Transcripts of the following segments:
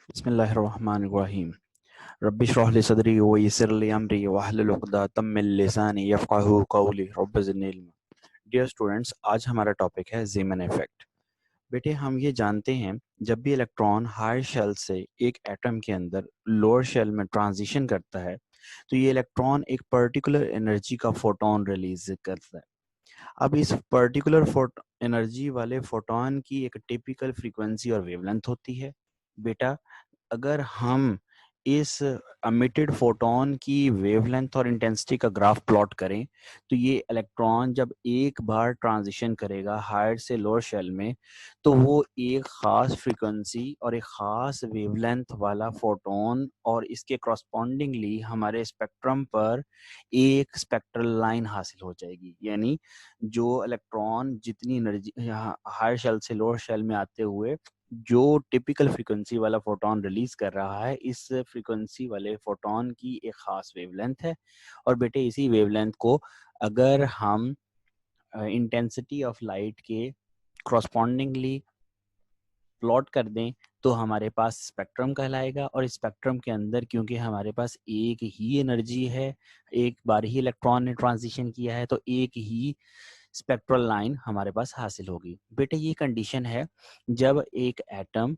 बिस्मिल्लाहिर्रहमानिर्रहीम। रब्बि इश्रह ली सदरी व यस्सिर ली अमरी वहलुल उक़दतम मिन लिसानी यफ़क़हू क़ौली रब्बि ज़िदनी इल्मा। डियर स्टूडेंट्स, आज हमारा टॉपिक है ज़ीमन इफेक्ट। बेटे, हम ये जानते हैं जब भी इलेक्ट्रॉन हायर शेल से एक एटम के अंदर लोअर शेल में ट्रांजिशन करता है तो ये इलेक्ट्रॉन एक पर्टिकुलर एनर्जी का फोटोन रिलीज करता है। अब इस पर्टिकुलर एनर्जी वाले फोटोन की एक टिपिकल फ्रीक्वेंसी और वेवलेंथ होती है। बेटा, अगर हम इस एमिटेड फोटोन की वेवलेंथ और इंटेंसिटी का ग्राफ प्लॉट करें तो ये इलेक्ट्रॉन जब एक बार ट्रांजिशन करेगा हायर से लोअर शेल में तो वो एक खास फ्रीक्वेंसी और एक खास वेवलेंथ वाला फोटोन और इसके करस्पॉन्डिंगली हमारे स्पेक्ट्रम पर एक स्पेक्ट्रल लाइन हासिल हो जाएगी। यानी जो इलेक्ट्रॉन जितनी एनर्जी हायर शेल से लोअर शेल में आते हुए जो टिपिकल फ्रीक्वेंसी वाला फोटोन रिलीज कर रहा है, इस फ्रीक्वेंसी वाले फोटोन की एक खास वेवलेंथ है। और बेटे, इसी वेवलेंथ को अगर हम इंटेंसिटी ऑफ लाइट के क्रॉसपॉन्डिंगली प्लॉट कर दें तो हमारे पास स्पेक्ट्रम कहलाएगा। और स्पेक्ट्रम के अंदर क्योंकि हमारे पास एक ही एनर्जी है, एक बार ही इलेक्ट्रॉन ने ट्रांजिशन किया है, तो एक ही स्पेक्ट्रल लाइन हमारे पास हासिल होगी। बेटे, ये कंडीशन है जब एक एटम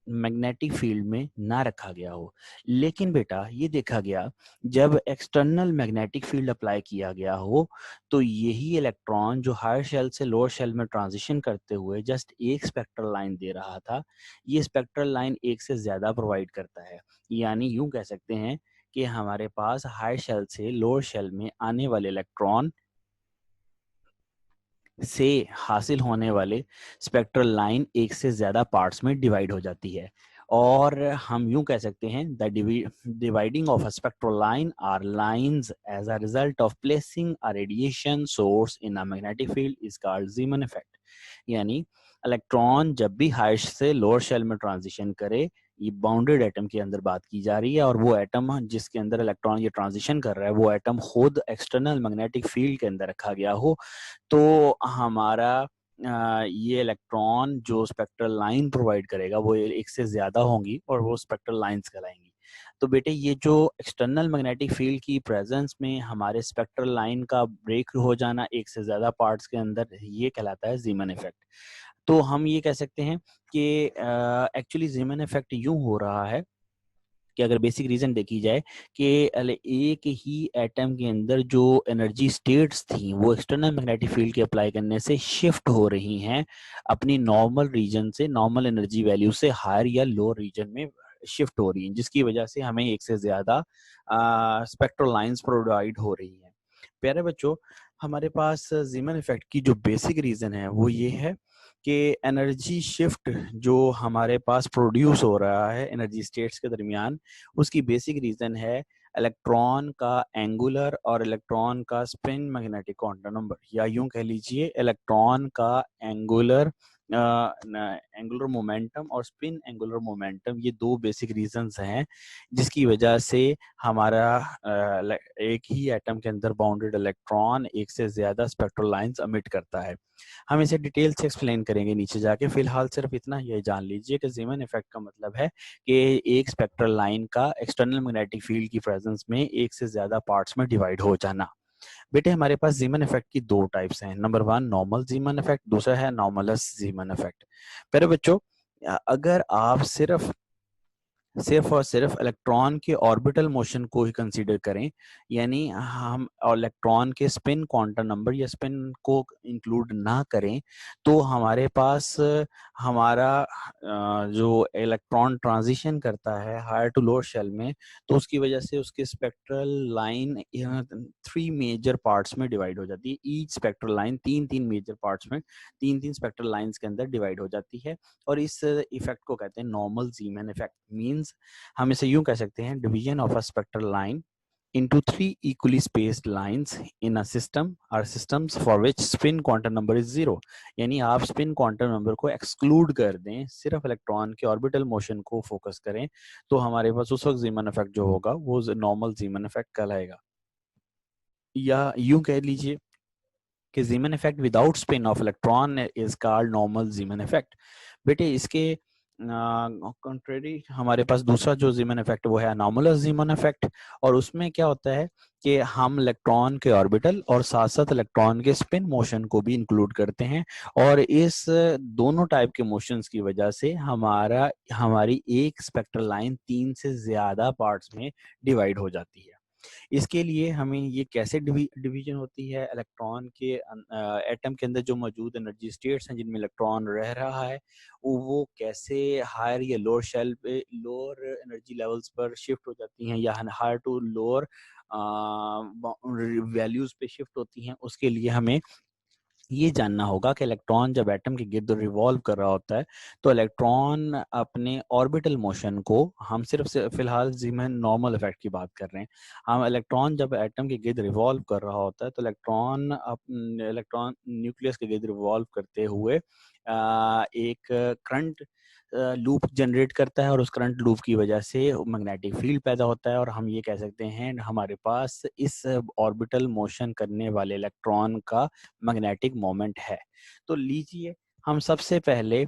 मैग्नेटिक फील्ड में ना रखा गया हो। लेकिन बेटा, ये देखा गया जब एक्सटर्नल मैग्नेटिक फील्ड अप्लाई किया गया हो तो यही इलेक्ट्रॉन जो हायर शेल से लोअर शेल में ट्रांजिशन करते हुए जस्ट एक स्पेक्ट्रल लाइन दे रहा था, ये स्पेक्ट्रल लाइन एक से ज्यादा प्रोवाइड करता है। यानी यूं कह सकते हैं कि हमारे पास हायर शेल से लोअर शेल में आने वाले इलेक्ट्रॉन से हासिल होने वाले स्पेक्ट्रल लाइन एक से ज्यादा पार्ट्स में डिवाइड हो जाती है। और हम यूं कह सकते हैं the dividing of a spectral line or lines as a result of placing a radiation source in a magnetic field is called Zeeman effect. यानी इलेक्ट्रॉन जब भी हायर से लोअर शेल में ट्रांजिशन करे, ये बाउंडेड एटम के अंदर बात की जा रही है, और वो एटम जिसके अंदर इलेक्ट्रॉन ये ट्रांजिशन कर रहा है वो एटम खुद एक्सटर्नल मैग्नेटिक फील्ड के अंदर रखा गया हो, तो हमारा ये इलेक्ट्रॉन जो स्पेक्ट्रल लाइन प्रोवाइड करेगा वो एक से ज्यादा होंगी और वो स्पेक्ट्रल लाइंस कहलाएंगी। तो बेटे, ये जो एक्सटर्नल मैग्नेटिक फील्ड की प्रेजेंस में हमारे स्पेक्ट्रल लाइन का ब्रेक हो जाना एक से ज्यादा पार्ट्स के अंदर, ये कहलाता है ज़ीमन इफेक्ट। तो हम ये कह सकते हैं कि एक्चुअली ज़ीमन इफेक्ट यूं हो रहा है कि अगर बेसिक रीजन देखी जाए कि एक ही एटम के अंदर जो एनर्जी स्टेट्स थी वो एक्सटर्नल मैग्नेटिक फील्ड के अप्लाई करने से शिफ्ट हो रही हैं अपनी नॉर्मल रीजन से, नॉर्मल एनर्जी वैल्यू से हायर या लोअर रीजन में शिफ्ट हो रही हैं, जिसकी वजह से हमें एक से ज्यादा स्पेक्ट्रल लाइंस प्रोवाइड हो रही हैं। प्यारे बच्चों, हमारे पास ज़ीमन इफेक्ट की जो बेसिक रीजन है वो ये है कि एनर्जी शिफ्ट जो हमारे पास प्रोड्यूस हो रहा है एनर्जी स्टेट्स के दरमियान, उसकी बेसिक रीजन है इलेक्ट्रॉन का एंगुलर और इलेक्ट्रॉन का स्पिन मैग्नेटिक क्वांटम नंबर, या यूं कह लीजिए इलेक्ट्रॉन का एंगुलर एंगुलर मोमेंटम और स्पिन एंगुलर मोमेंटम। ये दो बेसिक रीजंस हैं जिसकी वजह से हमारा एक ही एटम के अंदर बाउंडेड इलेक्ट्रॉन एक से ज्यादा स्पेक्ट्रल लाइंस एमिट करता है। हम इसे डिटेल से एक्सप्लेन करेंगे नीचे जाके। फिलहाल सिर्फ इतना ये जान लीजिए कि ज़ीमन इफेक्ट का मतलब है कि एक स्पेक्ट्रल लाइन का एक्सटर्नल मैग्नेटिक फील्ड की प्रेजेंस में एक से ज्यादा पार्ट्स में डिवाइड हो जाना। बेटे, हमारे पास ज़ीमन इफेक्ट की दो टाइप्स हैं। Number one normal Zeeman effect, दूसरा है नॉर्मलस ज़ीमन इफेक्ट। प्यारे बच्चों, अगर आप सिर्फ और सिर्फ इलेक्ट्रॉन के ऑर्बिटल मोशन को ही कंसीडर करें, यानी हम इलेक्ट्रॉन के स्पिन क्वांटम नंबर या स्पिन को इंक्लूड ना करें, तो हमारे पास हमारा जो इलेक्ट्रॉन ट्रांजिशन करता है हायर टू लोअर शेल में, तो उसकी वजह से उसके spectral line three major parts में डिवाइड हो जाती है। ईच स्पेक्ट्रल लाइन तीन तीन मेजर पार्ट्स में, तीन तीन स्पेक्ट्रल लाइंस के अंदर डिवाइड हो जाती है। और इस इफेक्ट को कहते हैं नॉर्मल ज़ीमन इफेक्ट। मींस हम इसे यूं कह सकते हैं division of a spectral line into three equally spaced lines in a system or systems for which spin quantum number is zero। यानी आप स्पिन क्वांटम नंबर को एक्सक्लूड कर दें, सिर्फ इलेक्ट्रॉन के ऑर्बिटल मोशन को फोकस करें, तो हमारे पास उस वक्त ज़ीमन इफेक्ट जो होगा वो नॉर्मल ज़ीमन इफेक्ट कहलाएगा। या यूं कह लीजिए कि Zeeman effect without spin of electron is called normal Zeeman effect. बेटे, इसके कंट्रेरी हमारे पास दूसरा जो जीमन इफेक्ट वो है अनोमलस जीमन इफेक्ट। और उसमें क्या होता है कि हम इलेक्ट्रॉन के ऑर्बिटल और साथ साथ इलेक्ट्रॉन के स्पिन मोशन को भी इंक्लूड करते हैं। और इस दोनों टाइप के मोशंस की वजह से हमारी एक स्पेक्ट्रल लाइन 3 से ज्यादा पार्ट्स में डिवाइड हो जाती है। इसके लिए हमें ये कैसे डिवीजन होती है, इलेक्ट्रॉन के एटम के अंदर जो मौजूद एनर्जी स्टेट्स हैं जिनमें इलेक्ट्रॉन रह रहा है वो कैसे हायर या लोअर शेल पे लोअर एनर्जी लेवल्स पर शिफ्ट हो जाती हैं या हायर टू लोअर वैल्यूज पे शिफ्ट होती हैं, उसके लिए हमें ये जानना होगा कि इलेक्ट्रॉन जब एटम के गिर्द रिवॉल्व कर रहा होता है तो इलेक्ट्रॉन अपने ऑर्बिटल मोशन को, हम सिर्फ से फिलहाल जीमन नॉर्मल इफेक्ट की बात कर रहे हैं, हम इलेक्ट्रॉन जब एटम के गिर्द रिवॉल्व कर रहा होता है तो इलेक्ट्रॉन न्यूक्लियस के गिर्द रिवॉल्व करते हुए एक करंट लूप जनरेट करता है और उस करंट लूप की वजह से मैग्नेटिक फील्ड पैदा होता है और हम ये कह सकते हैं हमारे पास इस ऑर्बिटल मोशन करने वाले इलेक्ट्रॉन का मैग्नेटिक मोमेंट है। तो लीजिए हम सबसे पहले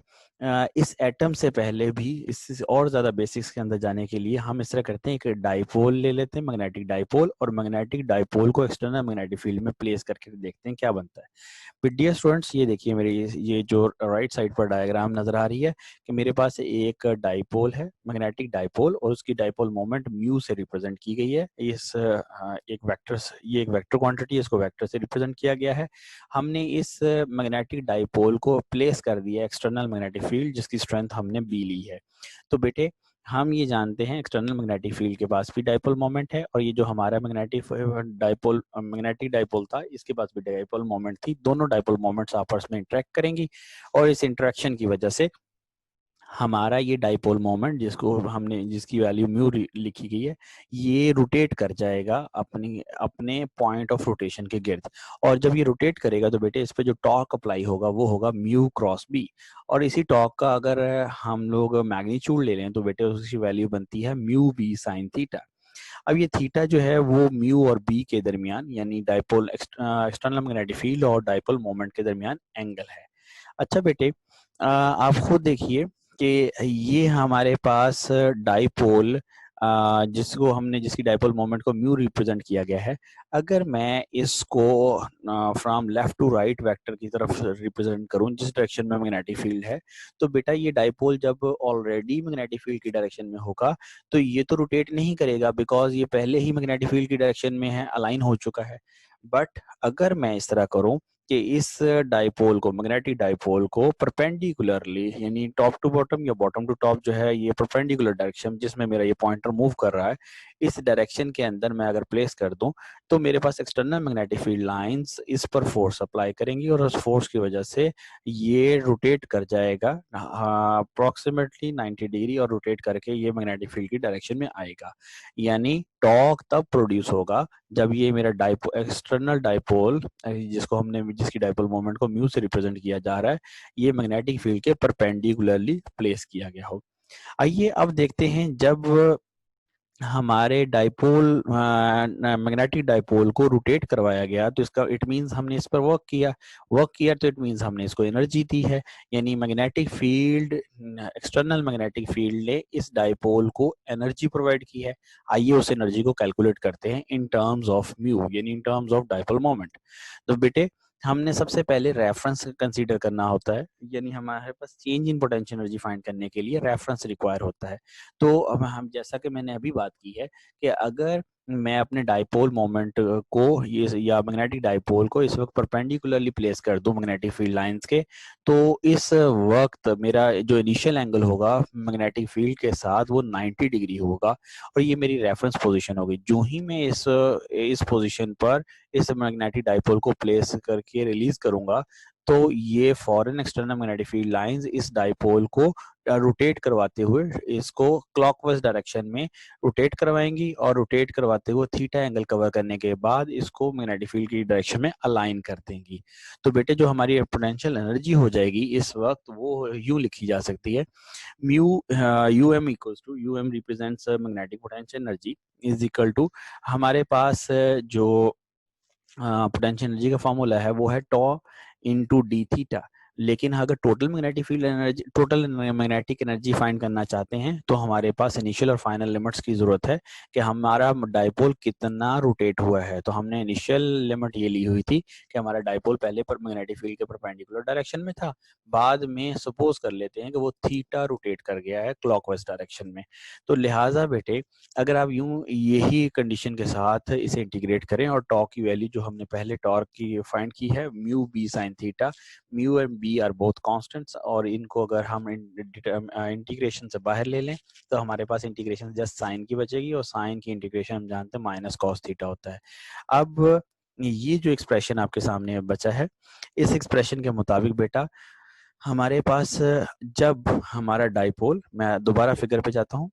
इस एटम से पहले भी इससे और ज्यादा बेसिक्स के अंदर जाने के लिए हम इस तरह करते हैं, एक डाइपोल ले लेते हैं, मैग्नेटिक डाइपोल, और मैग्नेटिक डाइपोल को एक्सटर्नल मैग्नेटिक फील्ड में प्लेस करके देखते हैं क्या बनता है। डियर स्टूडेंट्स, ये देखिए मेरी ये जो राइट साइड पर डायग्राम नजर आ रही है कि मेरे पास एक डाइपोल है, मैग्नेटिक डाइपोल, और उसकी डाइपोल मोमेंट म्यू से रिप्रेजेंट की गई है। ये एक वेक्टर क्वांटिटी है, इसको वेक्टर से रिप्रेजेंट किया गया है। हमने इस मैग्नेटिक डाइपोल को प्लेस कर दिया एक्सटर्नल मैग्नेटिक फील्ड जिसकी स्ट्रेंथ हमने बी ली है। तो बेटे हम ये जानते हैं एक्सटर्नल मैग्नेटिक फील्ड के पास भी डाइपोल मोमेंट है और ये जो हमारा मैग्नेटिक डाइपोल था इसके पास भी डाइपोल मोमेंट थी। दोनों डाइपोल मोमेंट्स आपस में इंटरेक्ट करेंगी और इस इंटरेक्शन की वजह से हमारा ये डाइपोल मोमेंट जिसकी वैल्यू म्यू लिखी गई है ये रोटेट कर जाएगा अपने पॉइंट ऑफ रोटेशन के गिर्द। और जब ये रोटेट करेगा तो बेटे इस पे जो टॉर्क अप्लाई होगा वो होगा म्यू क्रॉस बी। और इसी टॉर्क का अगर हम लोग मैग्नीट्यूड ले लें तो बेटे उसकी वैल्यू बनती है म्यू बी साइन थीटा। अब ये थीटा जो है वो म्यू और बी के दरमियान यानी डाइपोल एक्सटर्नल मैग्नेटिक फील्ड और डाइपोल मोमेंट के दरमियान एंगल है। अच्छा बेटे आप खुद देखिए कि ये हमारे पास डाइपोल जिसकी डाइपोल मोमेंट को म्यू रिप्रेजेंट किया गया है, अगर मैं इसको from left to right vector की तरफ रिप्रेजेंट करूं जिस डायरेक्शन में मैग्नेटिक फील्ड है, तो बेटा ये डाइपोल जब ऑलरेडी मैग्नेटिक फील्ड की डायरेक्शन में होगा तो ये तो रोटेट नहीं करेगा बिकॉज ये पहले ही मैग्नेटिक फील्ड की डायरेक्शन में है, अलाइन हो चुका है। बट अगर मैं इस तरह करूं कि इस डाइपोल को मैग्नेटिक डाइपोल को परपेंडिकुलरली यानी टॉप टू बॉटम या बॉटम टू टॉप जो है ये परपेंडिकुलर डायरेक्शन जिसमें मेरा ये पॉइंटर मूव कर रहा है, इस डायरेक्शन के अंदर मैं अगर प्लेस कर दूं तो मेरे पास एक्सटर्नल मैग्नेटिक फील्ड लाइंस इस पर फोर्स अप्लाई करेंगी और उस फोर्स की वजह से ये रोटेट कर जाएगा अप्रोक्सीमेटली 90 डिग्री और रोटेट करके ये मैग्नेटिक फील्ड की डायरेक्शन में आएगा। यानी टॉर्क तब प्रोड्यूस होगा जब ये मेरा एक्सटर्नल डाइपोल जिसकी डाइपोल मोमेंट को म्यू से रिप्रेजेंट किया जा रहा है ये मैग्नेटिक फील्ड के परपेंडिकुलरली प्लेस किया गया हो। आइए अब देखते हैं जब हमारे डाइपोल मैग्नेटिक डाइपोल को रोटेट करवाया गया तो इसका इट मींस हमने इस पर वर्क किया तो इट मींस हमने इसको एनर्जी दी है। यानी magnetic field external magnetic field ने इस डाइपोल को एनर्जी प्रोवाइड की है। आइए उस एनर्जी को कैलकुलेट करते हैं इन टर्म्स ऑफ म्यू यानी in terms of dipole moment. तो बेटे हमने सबसे पहले रेफरेंस कंसीडर करना होता है, यानी हमारे पास change in potential energy find करने के लिए रेफरेंस रिक्वायर होता है। तो अब हम जैसा कि मैंने अभी बात की है कि अगर मैं अपने डाइपोल मोमेंट को ये या मैग्नेटिक डाइपोल को इस वक्त परपेंडिकुलरली प्लेस कर दूं मैग्नेटिक फील्ड लाइंस के, तो इस वक्त मेरा जो इनिशियल एंगल होगा मैग्नेटिक फील्ड के साथ वो 90 डिग्री होगा और ये मेरी रेफरेंस पोजीशन होगी। जो ही मैं इस पोजीशन पर इस मैग्नेटिक डाइपोल को प्लेस करके रिलीज करूंगा तो ये foreign external magnetic field lines इस डाइपोल को रोटेट करवाते हुए इसको क्लॉकवाइज डायरेक्शन में रोटेट करवाएंगी और रोटेट करवाते हुए थीटा एंगल कवर करने के बाद इसको मैग्नेटिक फील्ड की डायरेक्शन में अलाइन कर देंगी। तो बेटे जो हमारी पोटेंशियल एनर्जी हो जाएगी इस वक्त वो यूं लिखी जा सकती है mu U M equals to U M represents magnetic potential energy is equal to हमारे पास जो पोटेंशियल एनर्जी का फॉर्मूला है वो है टॉ इंटू डी थीटा। लेकिन अगर total magnetic field energy, total magnetic energy find करना चाहते हैं तो हमारे पास इनिशियल और फाइनल लिमिट्स की जरूरत है कि हमारा डाइपोल कितना रोटेट हुआ है। तो हमने इनिशियल लिमिट ये ली हुई थी कि हमारा डाइपोल पहले पर मैग्नेटिक फील्ड के परपेंडिकुलर डायरेक्शन में था, बाद में सपोज कर लेते हैं कि वो थीटा रोटेट कर गया है क्लॉकवाइज डायरेक्शन में। तो लिहाजा बेटे अगर आप यूं यही कंडीशन के साथ इसे इंटीग्रेट करें और टॉर्क की वैल्यू जो हमने पहले टॉर्क की फाइंड की है mu B sine theta, mu and B are both constants, और इनको अगर हम इंटीग्रेशन से बाहर ले लें तो हमारे पास इंटीग्रेशन जस्ट साइन की बचेगी, और साइन की इंटीग्रेशन हम जानते हैं माइनस कॉस थीटा होता है। अब ये जो एक्सप्रेशन आपके सामने बचा है, इस एक्सप्रेशन के मुताबिक बेटा हमारे पास जब हमारा डाइपोल, मैं दोबारा फिगर पे जाता हूँ,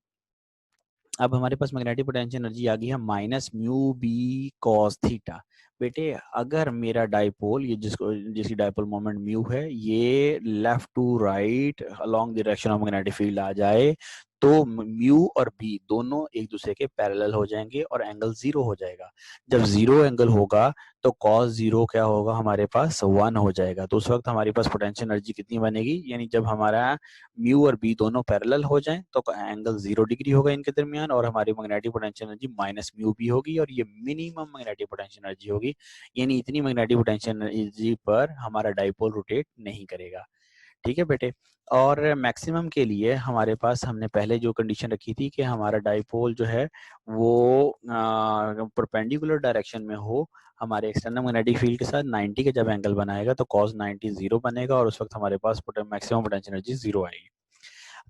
अब हमारे पास मैग्नेटिक पोटेंशियल एनर्जी आ गई है minus mu B cos theta. बेटे अगर मेरा डाइपोल, ये जिसकी डाइपोल मोमेंट म्यू है, ये left to right along the direction of magnetic field आ जाए तो म्यू और बी दोनों एक दूसरे के पैरेलल हो जाएंगे और एंगल जीरो हो जाएगा। जब जीरो एंगल होगा तो कॉस जीरो क्या होगा, हमारे पास 1 हो जाएगा। तो उस वक्त हमारे पास पोटेंशियल एनर्जी कितनी बनेगी, यानी जब हमारा म्यू और बी दोनों पैरेलल हो जाएं तो एंगल 0 डिग्री होगा इनके दरमियान, और हमारी magnetic potential energy minus mu B होगी, और ये मिनिमम मैग्नेटिक पोटेंशियल एनर्जी होगी, यानी इतनी मैग्नेटिक पोटेंशियल एनर्जी पर हमारा डाइपोल रोटेट नहीं करेगा। ठीक है बेटे। और मैक्सिमम के लिए हमारे पास हमने पहले जो कंडीशन रखी थी कि हमारा डाइपोल जो है वो परपेंडिकुलर डायरेक्शन में हो हमारे एक्सटर्नल मैग्नेटिक फील्ड के साथ 90 का जब एंगल बनाएगा तो cos 90 जीरो बनेगा, और उस वक्त हमारे पास मैक्सिमम पोटेंशियल एनर्जी जीरो आएगी।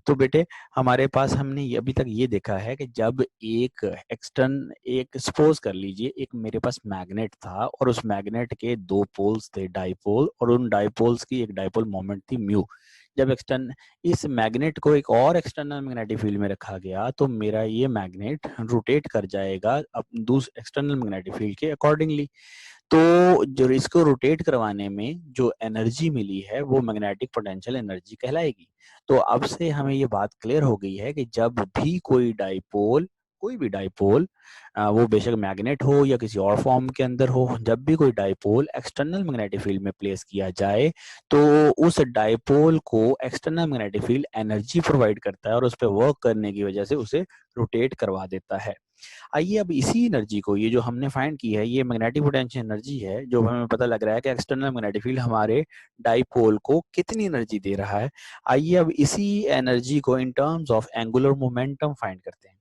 तो बेटे हमारे पास हमने अभी तक ये देखा है कि जब एक सपोज कर लीजिए एक मेरे पास मैग्नेट था और उस मैग्नेट के दो पोल्स थे डाइपोल, और उन डाइपोल्स की एक डाइपोल मोमेंट थी म्यू। जब इस मैग्नेट को एक और एक्सटर्नल मैग्नेटिक फील्ड में रखा गया तो मेरा ये मैग्नेट रोटेट कर जाएगा दूसरे एक्सटर्नल मैग्नेटिक फील्ड के अकॉर्डिंगली। तो जो इसको रोटेट करवाने में जो एनर्जी मिली है वो मैग्नेटिक पोटेंशियल एनर्जी कहलाएगी। तो अब से हमें ये बात क्लियर हो गई है कि जब भी कोई भी डाइपोल, वो बेशक मैग्नेट हो या किसी और फॉर्म के अंदर हो, जब भी कोई डाइपोल एक्सटर्नल मैग्नेटिक फील्ड में प्लेस किया जाए तो उस डाइपोल को external magnetic field energy provide करता है और उस पर वर्क करने की वजह से उसे रोटेट करवा देता है। आइए अब इसी एनर्जी को, ये जो हमने फाइंड की है ये मैग्नेटिक पोटेंशियल एनर्जी है, जो हमें पता लग रहा है कि एक्सटर्नल मैग्नेटिक फील्ड हमारे डाइपोल को कितनी एनर्जी दे रहा है। आइए अब इसी एनर्जी को in terms of angular momentum find करते हैं।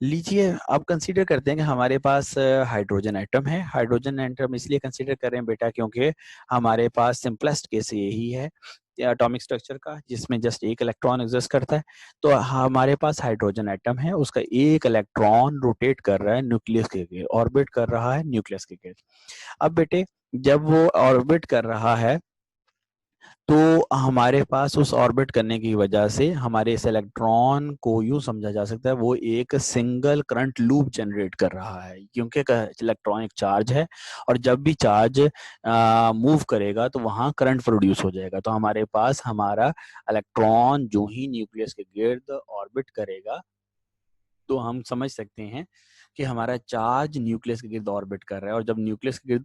लीजिए अब कंसीडर करते हैं कि हमारे पास हाइड्रोजन एटम है। हाइड्रोजन एटम इसलिए कंसीडर कर रहे हैं बेटा क्योंकि हमारे पास सिंपलेस्ट केस यही है एटॉमिक स्ट्रक्चर का जिसमें जस्ट एक इलेक्ट्रॉन एग्जिस्ट करता है। तो हमारे पास हाइड्रोजन एटम है, उसका एक इलेक्ट्रॉन रोटेट कर रहा है न्यूक्लियस के गिर्द, ऑर्बिट कर रहा है न्यूक्लियस के गिर्द। अब बेटे जब वो ऑर्बिट कर रहा है तो हमारे पास उस ऑर्बिट करने की वजह से हमारे इस इलेक्ट्रॉन को यूं समझा जा सकता है वो एक सिंगल करंट लूप जनरेट कर रहा है, क्योंकि इलेक्ट्रॉन एक चार्ज है और जब भी चार्ज मूव करेगा तो वहां करंट प्रोड्यूस हो जाएगा। तो हमारे पास हमारा इलेक्ट्रॉन जो ही न्यूक्लियस के गिर्द ऑर्बिट करेगा तो हम समझ सकते हैं कि हमारा चार्ज न्यूक्लियस के गिर्द ऑर्बिट कर रहा है, और जब न्यूक्लियस के गिर्द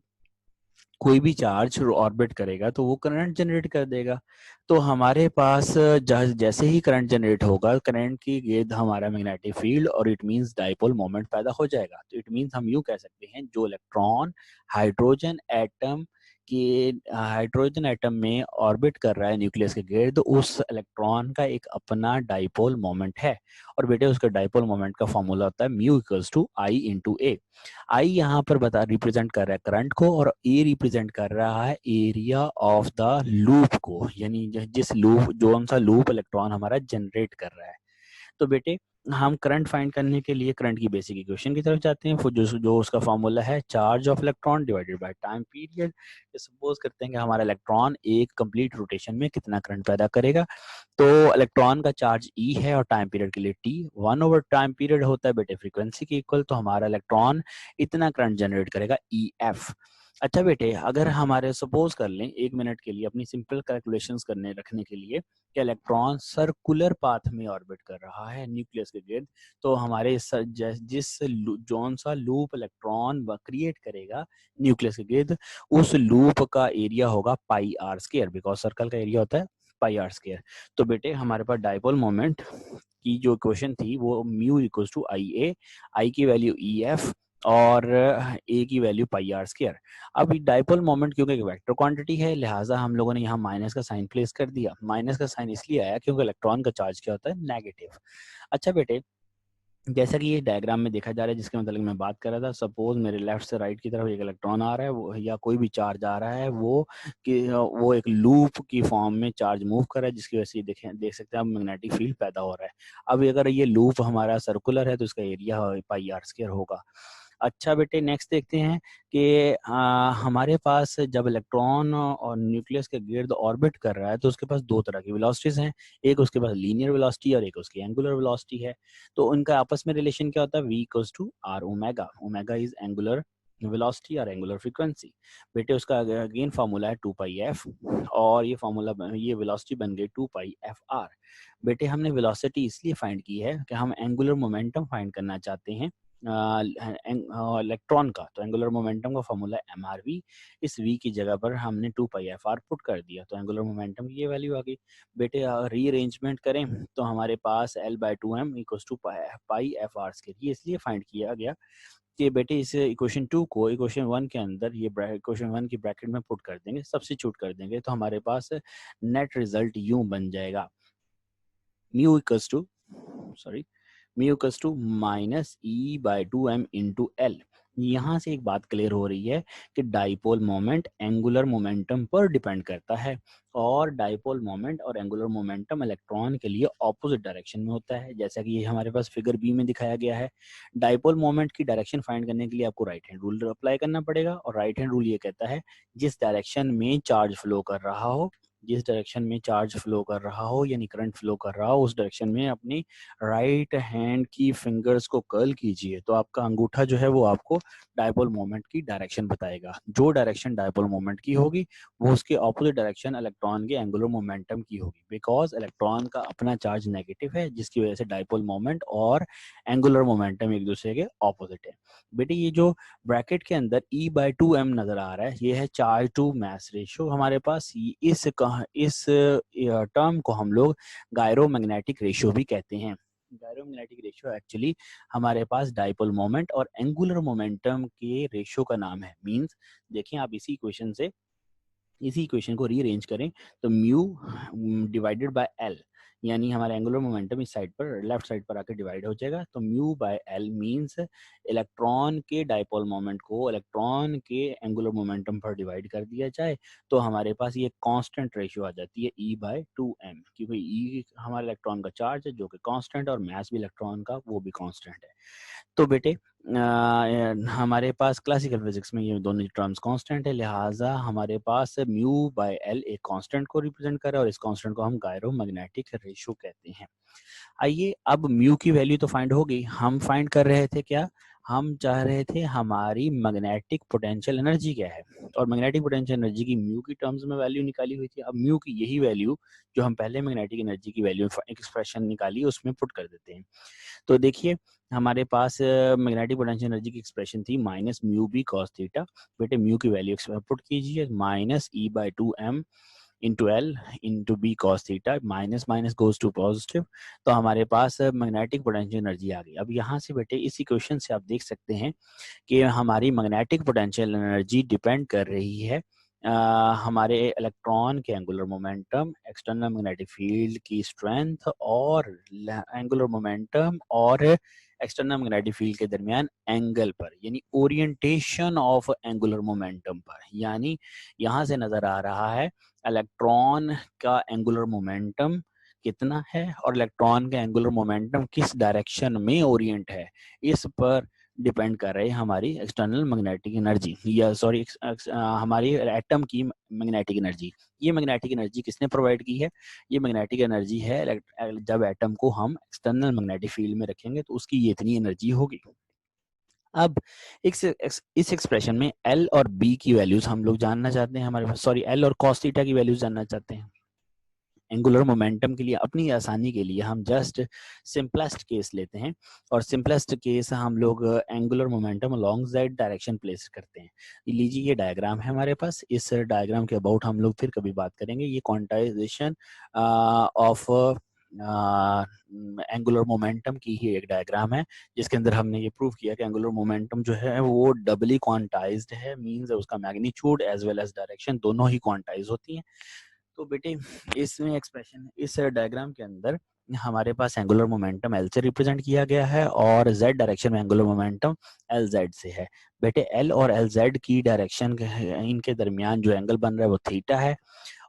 कोई भी चार्ज ऑर्बिट करेगा तो वो करंट जनरेट कर देगा। तो हमारे पास जैसे ही करंट जनरेट होगा करंट की गिर्द हमारा मैग्नेटिक फील्ड और इट मींस डाइपोल मोमेंट पैदा हो जाएगा। तो इट मींस हम यूं कह सकते हैं जो इलेक्ट्रॉन हाइड्रोजन एटम में ऑर्बिट कर रहा है न्यूक्लियस के गिर्द, उस इलेक्ट्रॉन का एक अपना डाइपोल मोमेंट है। और बेटे उसका डाइपोल मोमेंट का फॉर्मूला होता है mu equals to I into A. I यहाँ पर रिप्रेजेंट कर रहा है करंट को और ए रिप्रेजेंट कर रहा है एरिया ऑफ द लूप को, यानी जिस लूप जो सा लूप इलेक्ट्रॉन हमारा जनरेट कर रहा है। तो बेटे हम करंट फाइंड करने के लिए करंट की बेसिक इक्वेशन की तरफ जाते हैं, जो उसका फॉर्मूला है charge of electron divided by time period. Suppose करते हैं कि हमारा इलेक्ट्रॉन एक कंप्लीट रोटेशन में कितना करंट पैदा करेगा। तो इलेक्ट्रॉन का चार्ज ई है और टाइम पीरियड के लिए टी, 1 ओवर टाइम पीरियड होता है बेटे फ्रीक्वेंसी के इक्वल, तो हमारा इलेक्ट्रॉन इतना करंट जनरेट करेगा ई एफ। अच्छा बेटे, अगर हमारे सपोज कर लें 1 मिनट के लिए अपनी सिंपल कैलकुलेशंस करने रखने के लिए कि इलेक्ट्रॉन सर्कुलर पाथ में ऑर्बिट कर रहा है न्यूक्लियस के गिर्द, तो हमारे जोन सा लूप इलेक्ट्रॉन क्रिएट करेगा न्यूक्लियस के गिर्द, उस लूप का एरिया होगा पाई आर स्क्वायर, बिकॉज सर्कल का एरिया होता है पाई आर स्क्वायर। तो बेटे हमारे पास डाइपोल मोमेंट की जो इक्वेशन थी वो म्यू इक्वल्स टू आई ए, आई की वैल्यू ई एफ और ए की वैल्यू पाई आर स्क्वायर। अब डाइपोल मोमेंट क्योंकि एक वेक्टर क्वांटिटी है, लिहाजा हम लोगों ने यहाँ माइनस का साइन प्लेस कर दिया। माइनस का साइन इसलिए आया क्योंकि इलेक्ट्रॉन का चार्ज क्या होता है, नेगेटिव। अच्छा बेटे, जैसा कि ये डायग्राम में देखा जा रहा है जिसके मतलब मैं बात कर रहा था, सपोज मेरे लेफ्ट से राइट की तरफ एक इलेक्ट्रॉन आ रहा है वो, या कोई भी चार्ज आ रहा है वो कि वो एक लूप की फॉर्म में चार्ज मूव कर रहा है, जिसकी वजह से देख सकते हैं अब मैग्नेटिक फील्ड पैदा हो रहा है। अब अगर ये लूप हमारा सर्कुलर है तो इसका एरिया पाई आर स्क्वायर होगा। अच्छा बेटे, नेक्स्ट देखते हैं कि हमारे पास जब इलेक्ट्रॉन और न्यूक्लियस के गिर्द ऑर्बिट कर रहा है तो उसके पास दो तरह की वेलोसिटीज हैं, एक उसके पास लीनियर वेलोसिटी और एक उसकी एंगुलर वेलोसिटी है। तो उनका आपस में रिलेशन क्या होता है, v equals to R omega. Omega is angular velocity और एंगुलर फ्रीक्वेंसी। बेटे उसका अगेन फार्मूला है 2 पाई एफ, और ये वेलोसिटी बन गई 2 पाई एफ आर। बेटे हमने वेलोसिटी इसलिए फाइंड की है कि हम एंगुलर मोमेंटम फाइंड करना चाहते हैं इलेक्ट्रॉन का। तो एंगुलर मोमेंटम का फॉर्मूला है एम आर वी। इस v की जगह पर हमने 2 पाई एफ आर पुट कर दिया, तो एंगुलर मोमेंटम की ये वैल्यू आ गई। बेटे रीअरेंजमेंट करें तो हमारे पास L/2m equals to pi F R square, ये इसलिए फाइंड किया गया कि बेटे इस इक्वेशन 2 को इक्वेशन 1 के अंदर ये इक्वेशन 1 की ब्रैकेट में पुट कर देंगे, सब्स्टिट्यूट कर देंगे, तो हमारे पास नेट रिजल्ट यूं बन जाएगा, mu equals to sorry mu equals to minus E by 2m into L. यहाँ से एक बात क्लियर हो रही है कि डाइपोल मोमेंट एंगुलर मोमेंटम पर डिपेंड करता है, और डाइपोल मोमेंट और एंगुलर मोमेंटम इलेक्ट्रॉन के लिए ऑपोजिट डायरेक्शन में होता है, जैसा कि ये हमारे पास फिगर बी में दिखाया गया है। डाइपोल मोमेंट की डायरेक्शन फाइंड करने के लिए आपको राइट हैंड रूल अप्लाई करना पड़ेगा, और राइट हैंड रूल ये कहता है जिस डायरेक्शन में चार्ज फ्लो कर रहा हो, जिस डायरेक्शन में चार्ज फ्लो कर रहा हो यानी करंट फ्लो कर रहा हो, उस डायरेक्शन में अपनी राइट हैंड की फिंगर्स को कर्ल कीजिए, तो आपका अंगूठा जो है वो आपको डायपोल मोमेंट की डायरेक्शन बताएगा। जो डायरेक्शन डायपोल मोमेंट की होगी वो उसके ऑपोजिट डायरेक्शन इलेक्ट्रॉन के एंगुलर मोमेंटम की होगी, बिकॉज इलेक्ट्रॉन का अपना चार्ज नेगेटिव है, जिसकी वजह से डायपोल मोमेंट और एंगुलर मोमेंटम एक दूसरे के ऑपोजिट है। बेटे ये जो ब्रैकेट के अंदर E/2m नजर आ रहा है, ये है चार्ज टू मास रेशियो हमारे पास। इस टर्म को हम लोग गायरोमैग्नेटिक रेशियो भी कहते हैं। गायरोमैग्नेटिक रेशियो एक्चुअली हमारे पास डाइपोल मोमेंट और एंगुलर मोमेंटम के रेशियो का नाम है। मींस देखिए आप इसी इक्वेशन को रीअरेंज करें तो म्यू डिवाइडेड बाय एल, यानी हमारा एंगुलर मोमेंटम इस साइड पर लेफ्ट साइड पर आकर डिवाइड हो जाएगा, तो mu by L means electron के डाइपोल मोमेंट को इलेक्ट्रॉन के एंगुलर मोमेंटम पर डिवाइड कर दिया जाए, तो हमारे पास ये कांस्टेंट रेशियो आ जाती है E/2m, क्योंकि E हमारे इलेक्ट्रॉन का चार्ज है जो कि कांस्टेंट, और मास भी इलेक्ट्रॉन का वो भी कांस्टेंट है। तो बेटे हमारे पास क्लासिकल फिजिक्स में ये दोनों टर्म्स कांस्टेंट है, लिहाजा हमारे पास म्यू बाय एल एक कांस्टेंट को रिप्रेजेंट कर रहा है, और इस कांस्टेंट को हम गायरोमैग्नेटिक रेशियो कहते हैं। आइए, अब म्यू की वैल्यू तो फाइंड हो गई, हम फाइंड कर रहे थे क्या, हम चाह रहे थे हमारी मैग्नेटिक पोटेंशियल एनर्जी क्या है, और मैग्नेटिक पोटेंशियल एनर्जी की म्यू की टर्म्स में वैल्यू निकाली हुई थी। अब म्यू की यही वैल्यू जो हम पहले मैग्नेटिक एनर्जी की वैल्यू एक्सप्रेशन निकाली उसमें पुट कर देते हैं। तो देखिए हमारे पास मैग्नेटिक पोटेंशियल एनर्जी की एक्सप्रेशन थी minus mu B cos theta. बेटे म्यू की वैल्यू पुट कीजिए, minus E/2m into L into B cos theta, minus minus goes to positive, तो हमारे पास मैग्नेटिक पोटेंशियल एनर्जी आ गई। अब यहाँ से बेटे इस इक्वेशन से आप देख सकते हैं कि हमारी मैग्नेटिक पोटेंशियल एनर्जी डिपेंड कर रही है हमारे इलेक्ट्रॉन के angular momentum, external magnetic field की स्ट्रेंथ और एंगुलर मोमेंटम और एक्सटर्नल मैग्नेटिक फील्ड के दरमियान एंगल पर, यानी ओरिएंटेशन ऑफ एंगुलर मोमेंटम पर। यानी यहाँ से नजर आ रहा है इलेक्ट्रॉन का एंगुलर मोमेंटम कितना है और इलेक्ट्रॉन का एंगुलर मोमेंटम किस डायरेक्शन में ओरिएंट है, इस पर डिपेंड कर रहे हैं हमारी एक्सटर्नल मैग्नेटिक एनर्जी, या सॉरी हमारी एटम की मैग्नेटिक एनर्जी। ये मैग्नेटिक एनर्जी किसने प्रोवाइड की है, ये मैग्नेटिक एनर्जी है जब एटम को हम एक्सटर्नल मैग्नेटिक फील्ड में रखेंगे तो उसकी ये इतनी एनर्जी होगी। अब इस एक्सप्रेशन में एल और बी की वैल्यूज हम लोग जानना चाहते हैं, हमारे पास सॉरी एल और कॉस थीटा की वैल्यूज जानना चाहते हैं। एंगुलर मोमेंटम के लिए अपनी आसानी के लिए हम जस्ट सिंपलेस्ट केस लेते हैं, और सिंपलेस्ट केस हम लोग angular momentum along Z direction place करते हैं। ये लीजिए ये डायग्राम है हमारे पास, इस डायग्राम के अबाउट हम लोग फिर कभी बात करेंगे। ये क्वांटाइजेशन ऑफ एंगुलर मोमेंटम की ही एक डायग्राम है, जिसके अंदर हमने ये प्रूव किया कि एंगुलर मोमेंटम जो है वो डबली क्वांटाइज्ड है, मींस उसका magnitude as well as direction दोनों ही क्वांटाइज होती हैं। तो बेटे इसमें एक्सप्रेशन इस डायग्राम के अंदर हमारे पास एंगुलर मोमेंटम एल से रिप्रेजेंट किया गया है और जेड डायरेक्शन में एंगुलर मोमेंटम एल जेड से है। बेटे एल और एल जेड की डायरेक्शन इनके दरमियान जो एंगल बन रहा है वो थीटा है,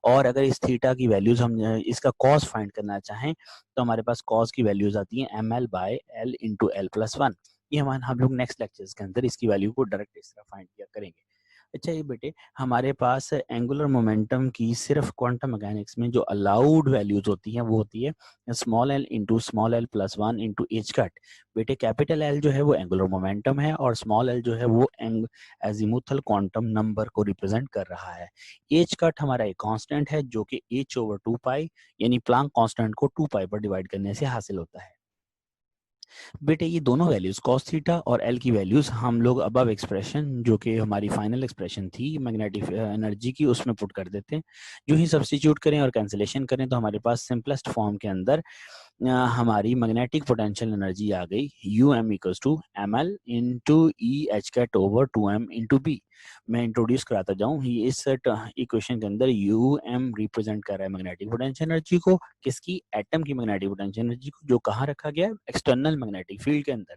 और अगर इस थीटा की वैल्यूज हम इसका कॉस फाइंड करना चाहें तो हमारे पास कॉस की वैल्यूज आती हैं M L by L into L plus one. ये हम लोग नेक्स्ट लेक्चर्स के अंदर इसकी वैल्यू को डायरेक्ट इस तरह फाइंड किया करेंगे। अच्छा ये बेटे हमारे पास एंगुलर मोमेंटम की सिर्फ क्वांटम मैकेनिक्स में जो अलाउड वैल्यूज होती हैं वो होती है small L into small L plus one into H cut. बेटे कैपिटल एल जो है वो एंगुलर मोमेंटम है और स्मॉल एल जो है वो एजीमुथल क्वांटम नंबर को रिप्रेजेंट कर रहा है। एच कट हमारा एक कांस्टेंट है जो कि एच ओवर टू पाई यानी प्लांक कांस्टेंट को टू पाई पर डिवाइड करने से हासिल होता है। बेटे ये दोनों वैल्यूज कॉस थीटा और एल की वैल्यूज हम लोग अबव एक्सप्रेशन जो कि हमारी फाइनल एक्सप्रेशन थी मैग्नेटिक एनर्जी की उसमें पुट कर देते हैं। जो ही सब्स्टिट्यूट करें और कैंसिलेशन करें तो हमारे पास सिंपलेस्ट फॉर्म के अंदर हमारी मैग्नेटिक पोटेंशियल एनर्जी आ गई U M equals to M L into E H cat over two M into B. मैं इंट्रोड्यूस कराता जाऊं, ये इस इक्वेशन के अंदर यू एम रिप्रेजेंट कर रहा है मैग्नेटिक पोटेंशियल एनर्जी को, किसकी, एटम की मैग्नेटिक पोटेंशियल एनर्जी को, जो कहाँ रखा गया है, एक्सटर्नल मैग्नेटिक फील्ड के अंदर।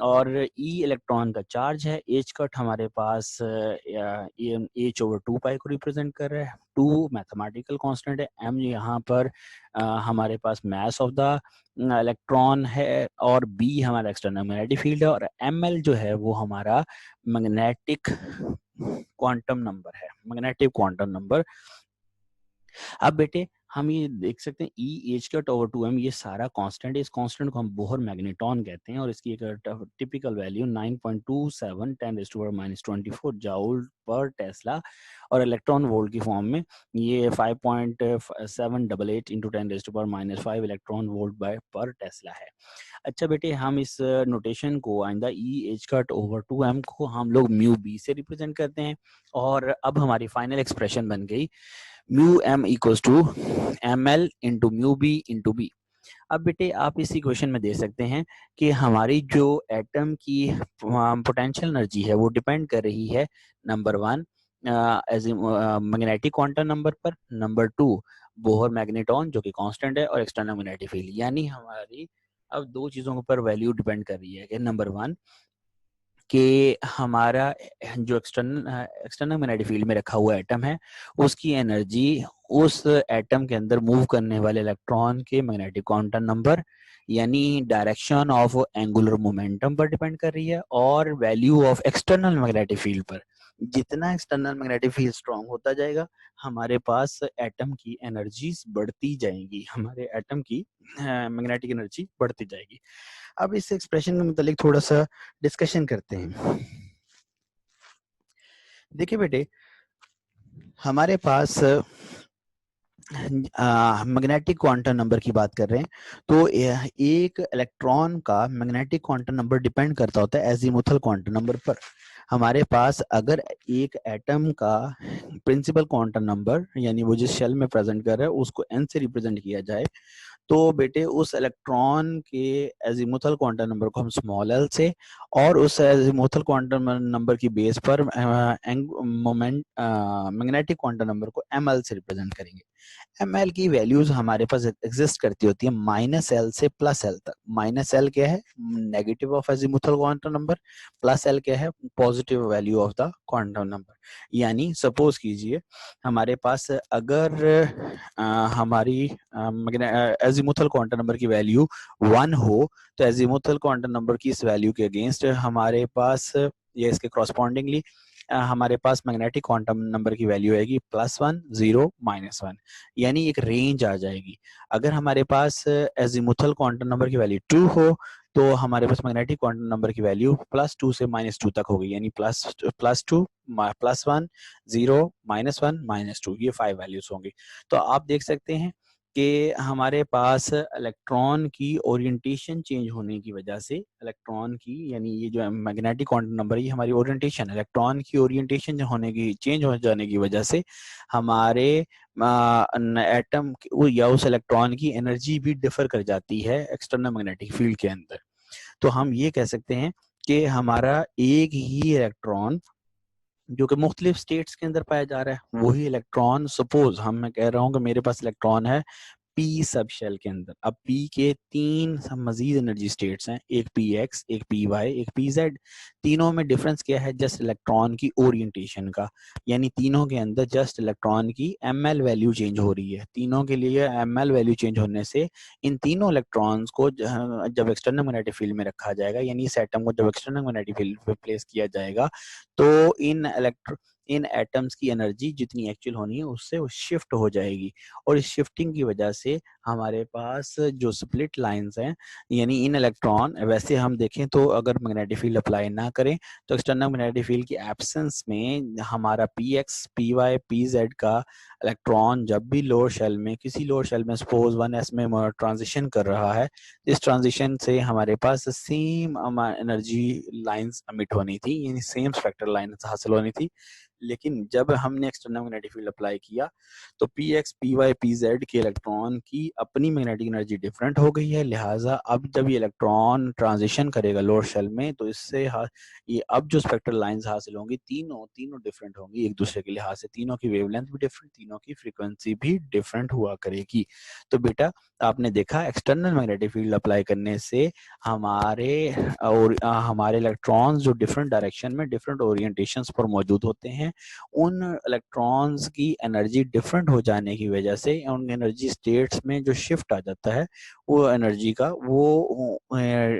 और ई इलेक्ट्रॉन का चार्ज है, एच कट हमारे पास एच ओवर टू पाई को रिप्रेजेंट कर रहा है, टू मैथमेटिकल कांस्टेंट है, एम यहाँ पर हमारे पास मास ऑफ द इलेक्ट्रॉन है, और बी हमारा एक्सटर्नल मैग्नेटिक फील्ड है, और एम एल जो है वो हमारा मैग्नेटिक क्वांटम नंबर है, मैग्नेटिक क्वांटम नंबर। अब बेटे हम ये देख सकते हैं E H cut over two M ये सारा कांस्टेंट है, इस कांस्टेंट को हम बोहर मैग्नेटॉन कहते हैं और इसकी एक टिपिकल वैल्यू 9.27 10⁻⁻24 जाउल पर टेस्ला, और इलेक्ट्रॉन वोल्ट की फॉर्म में ये 5.788 into 10⁻⁵ electron volt by per tesla है। अच्छा बेटे हम इस नोटेशन को आइंदा E H cut over two M को हम लोग म्यू बी से रिप्रेजेंट करते हैं, और अब हमारी फाइनल एक्सप्रेशन बन गई mu M equals to M L into mu B into B. अब बेटे आप इस इक्वेशन में दे सकते हैं कि हमारी जो एटम की पोटेंशियल एनर्जी है वो डिपेंड कर रही है number one as magnetic quantum number पर, नंबर टू बोहर मैग्नेटॉन जो कि कांस्टेंट है, और एक्सटर्नल मैग्नेटिक फील्ड। यानी हमारी अब दो चीजों पर वैल्यू डिपेंड कर रही है कि नंबर वन कि हमारा जो एक्सटर्नल मैग्नेटिक फील्ड में रखा हुआ एटम है उसकी एनर्जी उस एटम के अंदर मूव करने वाले इलेक्ट्रॉन के मैग्नेटिक क्वांटम नंबर यानी डायरेक्शन ऑफ एंगुलर मोमेंटम पर डिपेंड कर रही है, और value of external magnetic field पर। जितना एक्सटर्नल मैग्नेटिक फील्ड स्ट्रांग होता जाएगा हमारे पास एटम की एनर्जीज बढ़ती जाएंगी, हमारे एटम की मैग्नेटिक एनर्जी बढ़ती जाएगी। अब इस एक्सप्रेशन के मतलब थोड़ा सा डिस्कशन करते हैं। देखिए बेटे हमारे पास मैग्नेटिक क्वांटम नंबर की बात कर रहे हैं तो एक इलेक्ट्रॉन का मैग्नेटिक क्वांटम नंबर डिपेंड करता होता है एजीमुथल क्वांटम नंबर पर। हमारे पास अगर एक एटम का प्रिंसिपल क्वांटम नंबर यानी वो जिस शेल में प्रेजेंट कर रहा है उसको n से रिप्रेजेंट किया जाए तो बेटे उस इलेक्ट्रॉन के एजीमुथल क्वांटम नंबर को हम स्मॉल एल से, और उस एजीमुथल क्वांटम नंबर की बेस पर मोमेंट मैग्नेटिक क्वांटम नंबर को एम एल से रिप्रेजेंट करेंगे। एम एल की वैल्यूज हमारे पास एग्जिस्ट करती होती है माइनस एल से प्लस एल तक। माइनस एल क्या है, negative of azimuthal quantum number, plus L क्या है, positive value of the quantum number. यानी सपोज कीजिए हमारे पास अगर हमारी एजीमुथल क्वांटम नंबर की वैल्यू 1 हो तो एजीमुथल क्वांटम नंबर की इस वैल्यू के अगेंस्ट हमारे पास या इसके क्रॉसपॉन्डिंगली हमारे पास मैग्नेटिक क्वांटम नंबर की वैल्यू आएगी +1 0 -1, यानी एक रेंज आ जाएगी। अगर हमारे पास एजीमुथल क्वांटम नंबर की वैल्यू 2 हो तो हमारे पास मैग्नेटिक क्वांटम नंबर की वैल्यू +2 से -2 तक होगी, यानी +2 +1 0 -1 -2, ये 5 वैल्यूज होंगी। तो आप देख सकते हैं कि हमारे पास इलेक्ट्रॉन की ओरिएंटेशन चेंज होने की वजह से, इलेक्ट्रॉन की यानी ये जो मैग्नेटिक क्वांटम नंबर, ये हमारी ओरिएंटेशन, इलेक्ट्रॉन की ओरिएंटेशन होने की, चेंज हो जाने की वजह से हमारे एटम या उस इलेक्ट्रॉन की एनर्जी भी डिफर कर जाती है एक्सटर्नल मैग्नेटिक फील्ड के अंदर। तो हम ये कह सकते हैं कि हमारा एक ही इलेक्ट्रॉन जो कि मुख्तलिफ स्टेट्स के अंदर पाया जा रहा है, वही इलेक्ट्रॉन, सपोज मैं कह रहा हूँ कि मेरे पास इलेक्ट्रॉन है पी सब शेल के अंदर। अब पी के 3 मजीद एनर्जी स्टेट्स हैं, एक पी एक्स, एक पी वाई, एक पी जेड। तीनों में डिफरेंस क्या है? जस्ट इलेक्ट्रॉन की ओरिएंटेशन का, यानी तीनों के अंदर जस्ट इलेक्ट्रॉन की एमएल वैल्यू चेंज हो रही है। तीनों के लिए एमएल वैल्यू चेंज होने से इन तीनों इलेक्ट्रॉन्स को जब एक्सटर्नल मैग्नेटिक फील्ड में रखा जाएगा, यानी इस एटम को जब एक्सटर्नल मैग्नेटिक फील्ड में प्लेस किया जाएगा, तो इन एटम्स की एनर्जी जितनी एक्चुअल होनी है उससे वो शिफ्ट हो जाएगी। और इस शिफ्टिंग की वजह से हमारे पास जो स्प्लिट लाइंस हैं, यानी इन इलेक्ट्रॉन, वैसे हम देखें तो अगर मैग्नेटिक फील्ड अप्लाई ना करें तो एक्सटर्नल मैग्नेटिक फील्ड की एब्सेंस में हमारा P X, P Y, P Z का इलेक्ट्रॉन जब भी लोअर शेल में, किसी लोअर शेल में सपोज 1s में ट्रांजिशन कर रहा है, इस ट्रांजिशन से हमारे पास सेम एनर्जी लाइंस एमिट होनी थी, यानी सेम स्पेक्ट्रल लाइंस हासिल होनी थी। लेकिन जब हमने एक्सटर्नल मैग्नेटिक फील्ड अप्लाई किया तो P X, P Y, P Z के इलेक्ट्रॉन की अपनी मैग्नेटिक एनर्जी डिफरेंट हो गई है। लिहाजा अब जब ये इलेक्ट्रॉन ट्रांजिशन करेगा लोअर शेल में, तो इससे ये अब जो स्पेक्ट्रल लाइंस हासिल होंगी, तीनों डिफरेंट होंगी एक दूसरे के लिहाज से। तीनों की वेवलेंथ भी डिफरेंट, तीनों की फ्रीक्वेंसी भी डिफरेंट हुआ करेगी। तो बेटा आपने देखा एक्सटर्नल मैग्नेटिक फील्ड अप्लाई करने से हमारे हमारे इलेक्ट्रॉन्स जो डिफरेंट डायरेक्शन में, डिफरेंट ओरिएंटेशंस पर मौजूद होते हैं, उन इलेक्ट्रॉन्स की एनर्जी डिफरेंट हो जाने की वजह से उन एनर्जी स्टेट्स में जो शिफ्ट आ जाता है, वो एनर्जी का, वो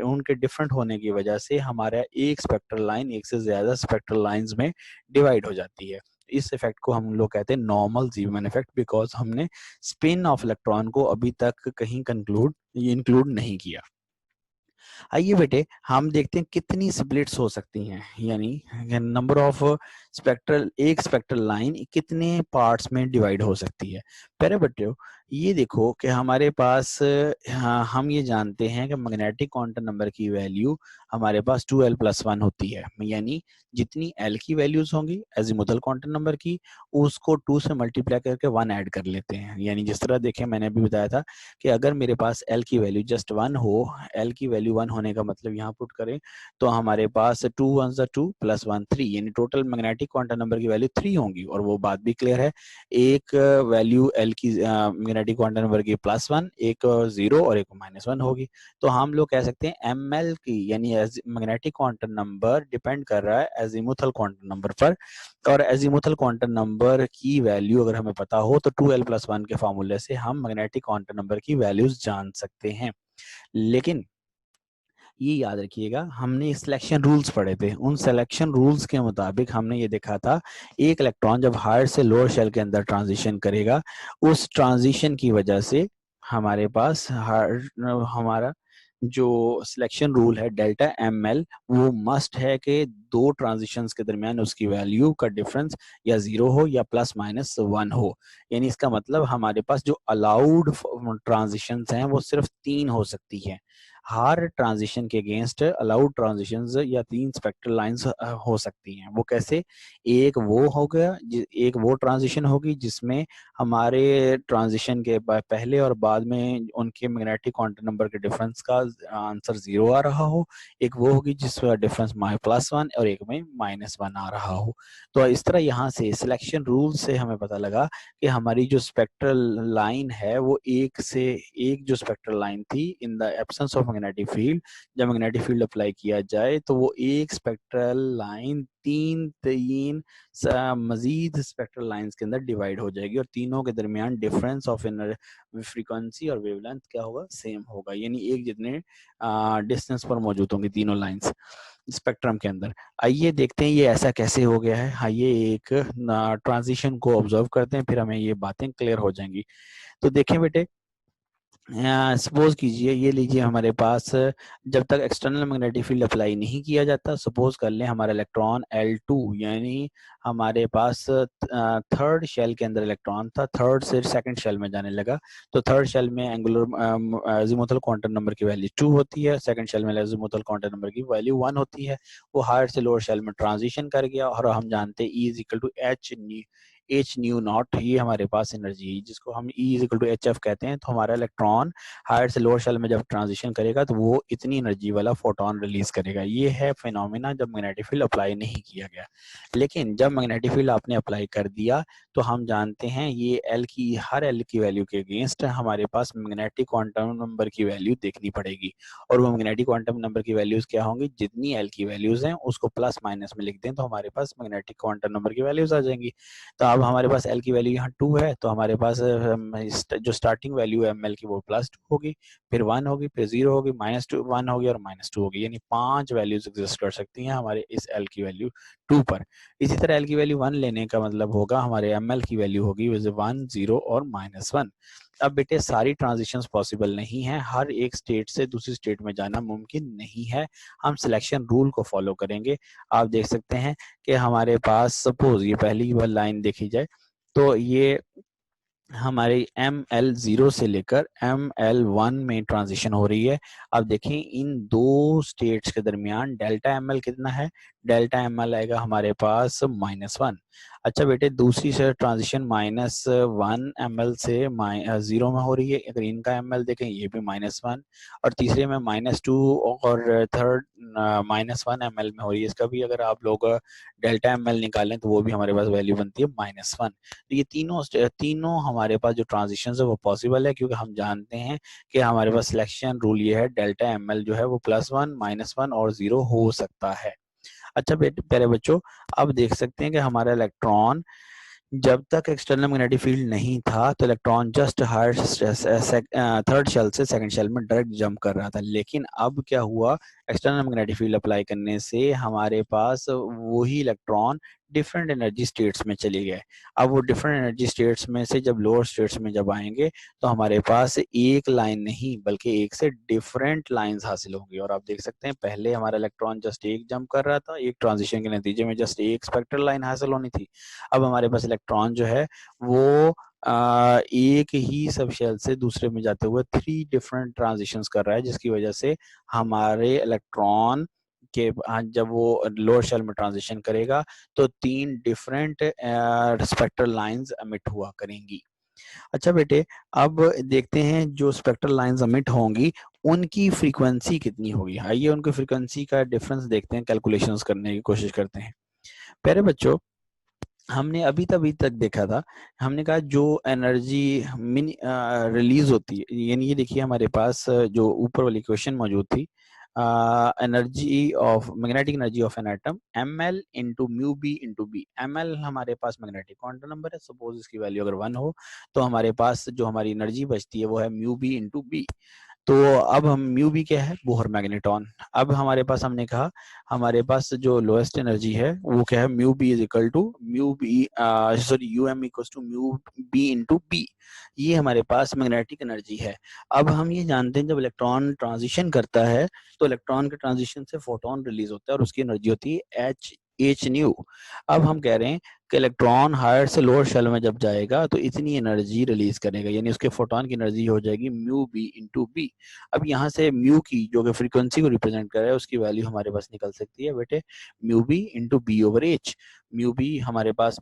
उनके डिफरेंट होने की वजह से हमारा एक स्पेक्ट्रल लाइन एक से ज्यादा स्पेक्ट्रल लाइंस में डिवाइड हो जाती है। इस इफेक्ट को हम लोग कहते हैं नॉर्मल ज़ीमैन इफेक्ट, बिकॉज हमने स्पिन ऑफ इलेक्ट्रॉन को अभी तक कहीं इंक्लूड नहीं किया। आइए बेटे हम देखते हैं कितनी स्प्लिट्स हो सकती हैं, यानी नंबर ऑफ एक स्पेक्ट्रल लाइन कितने पार्ट्स में डिवाइड हो सकती है। प्यारे बच्चों ये देखो कि हमारे पास हम ये जानते हैं कि मैग्नेटिक क्वांटम नंबर की वैल्यू हमारे पास 2l+1 होती है, यानी जितनी l की वैल्यूज होंगी एजिमुथल क्वांटम नंबर की, उसको 2 से मल्टीप्लाई करके 1 ऐड कर लेते हैं। यानी जिस तरह देखें मैंने अभी बताया था कि अगर मेरे पास l की वैल्यू जस्ट 1 हो, l की वैल्यू 1 होने का मतलब यहाँ पुट करें तो हमारे पास 2 1 2 + 1 3, यानी टोटल मैग्नेटिक क्वांटम नंबर की वैल्यू 3 होंगी। और वो बात भी क्लियर है, एक वैल्यू l की मैग्नेटिक क्वांटम नंबर की +1, एक 0 और एक -1 होगी। तो हम लोग कह सकते हैं ml की, यानी मैग्नेटिक क्वांटम नंबर डिपेंड कर रहा है एजिमुथल क्वांटम नंबर पर, और एजिमुथल क्वांटम नंबर की वैल्यू अगर हमें पता हो तो 2l+1 के फार्मूले से हम मैग्नेटिक क्वांटम नंबर की वैल्यूज जान सकते हैं। लेकिन ये याद रखिएगा हमने सिलेक्शन रूल्स पढ़े थे, उन सिलेक्शन रूल्स के मुताबिक हमने ये देखा था एक इलेक्ट्रॉन जब हायर से लोअर शेल के अंदर ट्रांजिशन करेगा, उस ट्रांजिशन की वजह से हमारे पास हमारा जो सिलेक्शन रूल है डेल्टा एम एल, वो मस्ट है कि दो ट्रांजिशंस के दरमियान उसकी वैल्यू का डिफरेंस या 0 हो या +-1 हो। यानी इसका मतलब हमारे पास जो अलाउड ट्रांजिशंस हैं वो सिर्फ 3 हो सकती है। हर ट्रांजिशन के अगेंस्ट अलाउड ट्रांजिशंस या 3 स्पेक्ट्रल लाइंस हो सकती हैं। वो कैसे? एक वो हो गया, एक वो ट्रांजिशन होगी जिसमें हमारे ट्रांजिशन के पहले और बाद में उनके मैग्नेटिक क्वांटम नंबर के डिफरेंस का आंसर 0 आ रहा हो, एक वो होगी जिसका डिफरेंस +1 और एक में -1 आ रहा हो। तो इस तरह यहाँ से सिलेक्शन रूल से हमें पता लगा कि हमारी जो स्पेक्ट्रल लाइन है वो एक जो स्पेक्ट्रल लाइन थी in the absence of magnetic field, जब मैग्नेटिक फील्ड अप्लाई किया जाए तो वो एक स्पेक्ट्रल लाइन तीन तीन मजीद स्पेक्ट्रल लाइंस के अंदर डिवाइड हो जाएगी, और तीनों के दरमियान डिफरेंस ऑफ फ्रीक्वेंसी और वेवलेंथ क्या होगा? सेम होगा, यानी एक जितने डिस्टेंस पर मौजूद होंगी तीनों लाइंस स्पेक्ट्रम के अंदर। आइए देखते हैं ये ऐसा कैसे हो गया है। आइए एक ट्रांजिशन को ऑब्जर्व करते हैं, फिर हमें ये बातें क्लियर हो जाएंगी। तो देखें बेटे सपोज कीजिए, ये लीजिए हमारे पास जब तक एक्सटर्नल मैग्नेटिक फील्ड अप्लाई नहीं किया जाता, सपोज कर लें हमारा इलेक्ट्रॉन L2, यानी हमारे पास थर्ड शेल के अंदर इलेक्ट्रॉन था, थर्ड से सेकंड शेल में जाने लगा, तो थर्ड शेल में एंगुलर अजीमुथल क्वांटम नंबर की वैल्यू 2 होती है, सेकंड शेल में अजीमुथल क्वांटम नंबर की वैल्यू 1 होती है। वो हायर से लोअर शेल में ट्रांजिशन कर गया, और हम जानते हैं E is equal to H nu naught, ये हमारे पास एनर्जी है जिसको हम E is equal to H F कहते हैं। तो हमारा इलेक्ट्रॉन हायर से लोअर शेल में जब ट्रांजिशन करेगा तो वो इतनी एनर्जी वाला फोटोन रिलीज करेगा। ये है फिनोमिना जब मैग्नेटिक फील्ड अप्लाई नहीं किया गया। लेकिन जब मैग्नेटिक फील्ड आपने अप्लाई कर दिया तो हम जानते हैं ये हर एल की वैल्यू के अगेंस्ट हमारे पास मैग्नेटिक क्वांटम नंबर की वैल्यू देखनी पड़ेगी। और वो मैग्नेटिक क्वांटम नंबर की वैल्यूज क्या होंगी, जितनी एल की वैल्यूज हैं उसको प्लस माइनस में लिख दें तो हमारे पास मैग्नेटिक क्वांटम नंबर की वैल्यूज आ जाएंगी। तो अब हमारे पास एल की वैल्यू यहाँ 2 है, तो हमारे पास जो स्टार्टिंग वैल्यू है एम एल की वो +2 होगी, फिर 1 होगी, फिर 0 होगी, -2 1 होगी और -2 होगी, यानी 5 वैल्यूज एग्जिस्ट कर सकती हैं हमारे इस एल की वैल्यू 2 पर। इसी तरह एल की वैल्यू 1 लेने का मतलब होगा हमारे एम एल की वैल्यू होगी 1 0 और -1। अब बेटे सारी ट्रांजिशंस पॉसिबल नहीं है, हर एक स्टेट से दूसरी स्टेट में जाना मुमकिन नहीं है। हम सिलेक्शन रूल को फॉलो करेंगे। आप देख सकते हैं कि हमारे पास सपोज ये पहली वाली लाइन देखी जाए तो ये हमारे ML0 से लेकर ML1 में ट्रांजिशन हो रही है। अब देखें इन दो स्टेट्स के दरमियान डेल्टा ML कितना है, डेल्टा ML आएगा हमारे पास -1। अच्छा बेटे दूसरी से ट्रांजिशन -1 ML से 0 में हो रही है, अगर इनका ML देखें ये भी -1, और तीसरे में -2 और थर्ड -1 ML में हो रही है, इसका भी अगर आप लोग डेल्टा ML निकालें तो वो भी हमारे पास वैल्यू बनती है -1। तो ये तीनों हमारे पास जो ट्रांजिशन है वो पॉसिबल है, क्योंकि हम जानते हैं कि हमारे पास सिलेक्शन रूल ये है डेल्टा ML जो है वो +1 -1 और 0 हो सकता है। अच्छा प्यारे बच्चों, अब देख सकते हैं कि हमारा इलेक्ट्रॉन जब तक एक्सटर्नल मैग्नेटिक फील्ड नहीं था तो इलेक्ट्रॉन जस्ट थर्ड शेल से सेकंड शेल में डायरेक्ट जंप कर रहा था। लेकिन अब क्या हुआ, एक्सटर्नल मैग्नेटिक फील्ड अप्लाई करने से हमारे पास वही इलेक्ट्रॉन डिफरेंट एनर्जी स्टेट्स में चले गए। अब वो डिफरेंट एनर्जी स्टेट्स में से जब लोअर स्टेट्स में जब आएंगे तो हमारे पास एक लाइन नहीं बल्कि एक से डिफरेंट लाइंस हासिल होंगी। और आप देख सकते हैं पहले हमारा इलेक्ट्रॉन जस्ट एक जंप कर रहा था, एक ट्रांजिशन के नतीजे में जस्ट एक स्पेक्ट्रल लाइन हासिल होनी थी। अब हमारे पास इलेक्ट्रॉन जो है वो एक ही सब शेल से दूसरे में जाते हुए 3 डिफरेंट ट्रांजिशंस कर रहा है, जिसकी वजह से हमारे इलेक्ट्रॉन के जब वो लोअर शेल में ट्रांजिशन करेगा तो 3 डिफरेंट स्पेक्ट्रल लाइंस एमिट हुआ करेंगी। अच्छा बेटे, अब देखते हैं जो स्पेक्ट्रल लाइंस एमिट होंगी उनकी फ्रीक्वेंसी कितनी होगी। आइए उनकी फ्रीक्वेंसी का डिफरेंस देखते हैं, कैलकुलेशंस करने की कोशिश करते हैं। प्यारे बच्चों, हमने अभी तक देखा था, हमने कहा जो एनर्जी रिलीज होती है, यानी ये देखिए हमारे पास जो ऊपर वाली क्वेश्चन मौजूद थी, energy of magnetic energy of an atom ML into mu B into B. ML हमारे पास मैग्नेटिक क्वांटम नंबर है, सपोज इसकी वैल्यू अगर 1 हो तो हमारे पास जो हमारी एनर्जी बचती है वो है म्यू बी इंटू बी। तो अब हम म्यू बी क्या है, बोहर मैग्नेटॉन। अब हमारे पास हमने कहा हमारे पास जो लोएस्ट एनर्जी है वो क्या है, mu B is equal to mu B sorry U M equal to mu B into B. ये हमारे पास मैग्नेटिक एनर्जी है। अब हम ये जानते हैं जब इलेक्ट्रॉन ट्रांजिशन करता है तो इलेक्ट्रॉन के ट्रांजिशन से फोटोन रिलीज होता है और उसकी एनर्जी होती है एच न्यू। अब हम कह रहे हैं कि इलेक्ट्रॉन हायर से लोअर शेल में जब जाएगा तो इतनी एनर्जी रिलीज करेगा, यानी उसके फोटोन की एनर्जी हो जाएगी म्यू बी इंटू बी। अब यहाँ से म्यू की जो कि फ्रीक्वेंसी को रिप्रेजेंट कर रहा है उसकी वैल्यू हमारे पास निकल सकती है बेटे mu B into B over H. Mu B हमारे पास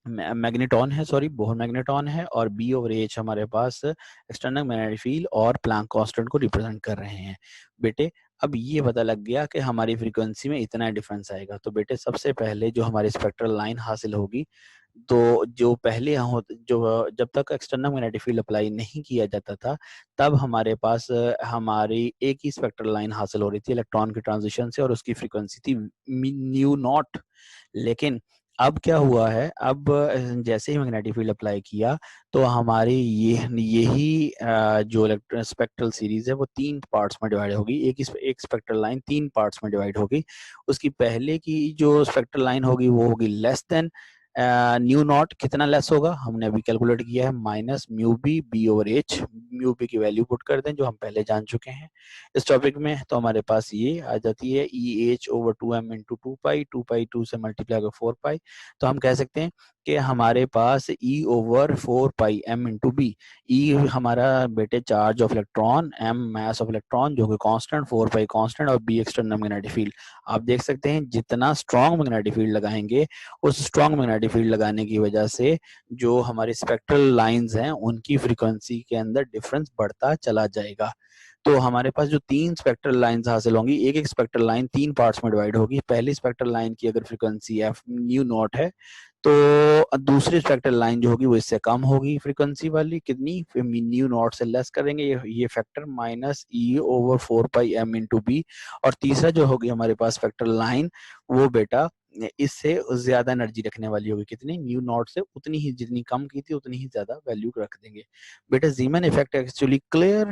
मैग्नेटॉन है, सॉरी बोहर मैग्नेटॉन है, और बी ओवर एच हमारे पास एक्सटर्नल मैग्नेटिक फील्ड और प्लैंक कांस्टेंट को रिप्रेजेंट कर रहे हैं। बेटे अब ये पता लग गया कि हमारी फ्रीक्वेंसी में इतना डिफरेंस आएगा, तो बेटे सबसे पहले जो हमारी स्पेक्ट्रल लाइन हासिल होगी, तो जो पहले जो जब तक एक्सटर्नल मैग्नेटिक फील्ड अप्लाई नहीं किया जाता था तब हमारे पास हमारी एक ही स्पेक्ट्रल लाइन हासिल हो रही थी इलेक्ट्रॉन के ट्रांजिशन से और उसकी फ्रीक्वेंसी थी न्यू नॉट। लेकिन अब क्या हुआ है, अब जैसे ही मैग्नेटिक फील्ड अप्लाई किया तो हमारी यही जो स्पेक्ट्रल सीरीज है वो 3 पार्ट्स में डिवाइड होगी। एक स्पेक्ट्रल लाइन 3 पार्ट्स में डिवाइड होगी। उसकी पहले की जो स्पेक्ट्रल लाइन होगी वो होगी लेस देन न्यू नॉट कितना लेस होगा, हमने अभी कैलकुलेट किया है, minus mu B B over H, mu B की वैल्यू पुट कर दें जो हम पहले जान चुके हैं इस टॉपिक में, तो हमारे पास ये आ जाती है E H over 2m into 2 पाई, 2 पाई 2 से मल्टीप्लाई कर 4 पाई, तो हम कह सकते हैं कि हमारे पास E over 4 pi M into B, E हमारा बेटे charge of electron, M mass of electron जो कि कांस्टेंट, 4 पाई कांस्टेंट और बी एक्सटर्नल मैग्नेटिक फील्ड। आप देख सकते हैं जितना स्ट्रॉन्ग मैग्नेटिक फील्ड लगाएंगे, उस स्ट्रॉन्ग मैग्नेटिक फील्ड लगाने की वजह से जो हमारी स्पेक्ट्रल लाइंस हैं उनकी फ्रीक्वेंसी के अंदर डिफरेंस बढ़ता चला जाएगा। तो हमारे पास जो 3 स्पेक्ट्रल लाइंस हासिल होंगी, एक एक स्पेक्ट्रल लाइन 3 पार्ट्स में डिवाइड होगी। पहली स्पेक्ट्रल लाइन की अगर फ्रीक्वेंसी एफ न्यू नॉट है तो दूसरी स्पेक्ट्रल लाइन जो होगी वो इससे कम होगी फ्रीक्वेंसी वाली, कितनी, फिर न्यू नॉट से लेस करेंगे ये फैक्टर माइनस ई over 4 pi M into B, और तीसरा जो होगी हमारे पास स्पेक्ट्रल लाइन वो बेटा इससे ज्यादा एनर्जी रखने वाली होगी, कितनी, न्यू नॉट से उतनी ही, जितनी कम की थी उतनी ही ज्यादा वैल्यू रख देंगे। बेटा जीमन इफेक्ट एक्चुअली क्लियर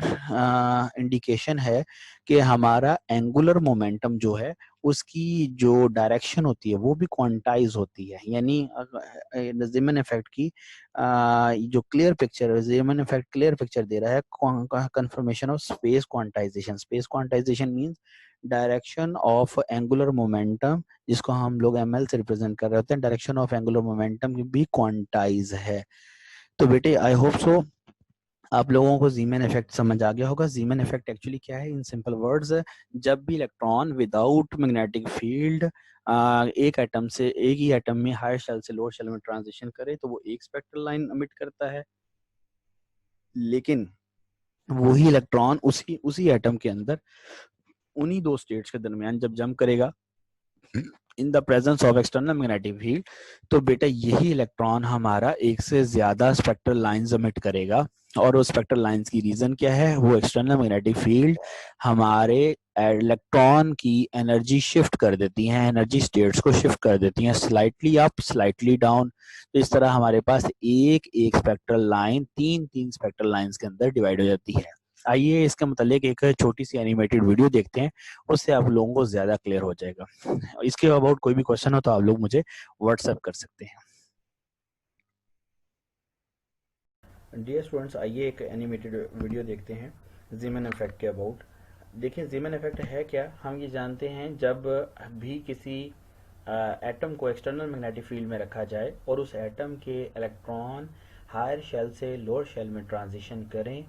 इंडिकेशन है कि हमारा एंगुलर मोमेंटम जो है उसकी जो डायरेक्शन होती है वो भी क्वांटाइज होती है, यानी जीमन इफेक्ट की जो clear picture, Zeeman effect clear picture दे रहा है confirmation of space quantization. Space quantization means direction of angular momentum, जिसको हम लोग एमएल से रिप्रेजेंट कर रहे होते हैं, डायरेक्शन ऑफ एंगुलर मोमेंटम भी क्वांटाइज है। तो बेटे आई होप सो आप लोगों को जीमन इफेक्ट समझ आ गया होगा। जीमन इफेक्ट एक्चुअली क्या है, इन सिंपल वर्ड्स, जब भी इलेक्ट्रॉन विदाउट मैग्नेटिक फील्ड एक एटम से, एक ही एटम में हायर शेल से लोअर शेल में ट्रांजिशन करे तो वो एक स्पेक्ट्रल लाइन एमिट करता है, लेकिन वही इलेक्ट्रॉन उसी उसी एटम के अंदर उन्हीं दो स्टेट्स के दरमियान जब जंप करेगा in the presence of external magnetic field, तो बेटा यही इलेक्ट्रॉन हमारा एक से ज्यादा स्पेक्ट्रल लाइंस एमिट करेगा। और वो स्पेक्ट्रल लाइंस की रीजन क्या है, वो एक्सटर्नल मैग्नेटिक फील्ड हमारे इलेक्ट्रॉन की एनर्जी शिफ्ट कर देती हैं, एनर्जी स्टेट्स को शिफ्ट कर देती हैं, स्लाइटली अप स्लाइटली डाउन। तो इस तरह हमारे पास एक एक स्पेक्ट्रल लाइन तीन तीन स्पेक्ट्रल लाइंस के अंदर डिवाइड हो जाती है। आइए इसके मतलब एक छोटी सी एनिमेटेड वीडियो देखते हैं, उससे आप लोगों को ज्यादा क्लियर हो जाएगा। इसके अबाउट कोई भी क्वेश्चन हो तो आप लोग मुझे व्हाट्सएप कर सकते हैं। डियर स्टूडेंट्स, आइए एक एनिमेटेड वीडियो देखते हैं जीमन इफेक्ट के अबाउट। देखिए जीमन इफेक्ट है क्या, हम ये जानते हैं जब भी किसी एटम को एक्सटर्नल मैग्नेटिक फील्ड में रखा जाए और उस एटम के इलेक्ट्रॉन हायर शेल से लोअर शेल में ट्रांजिशन करें,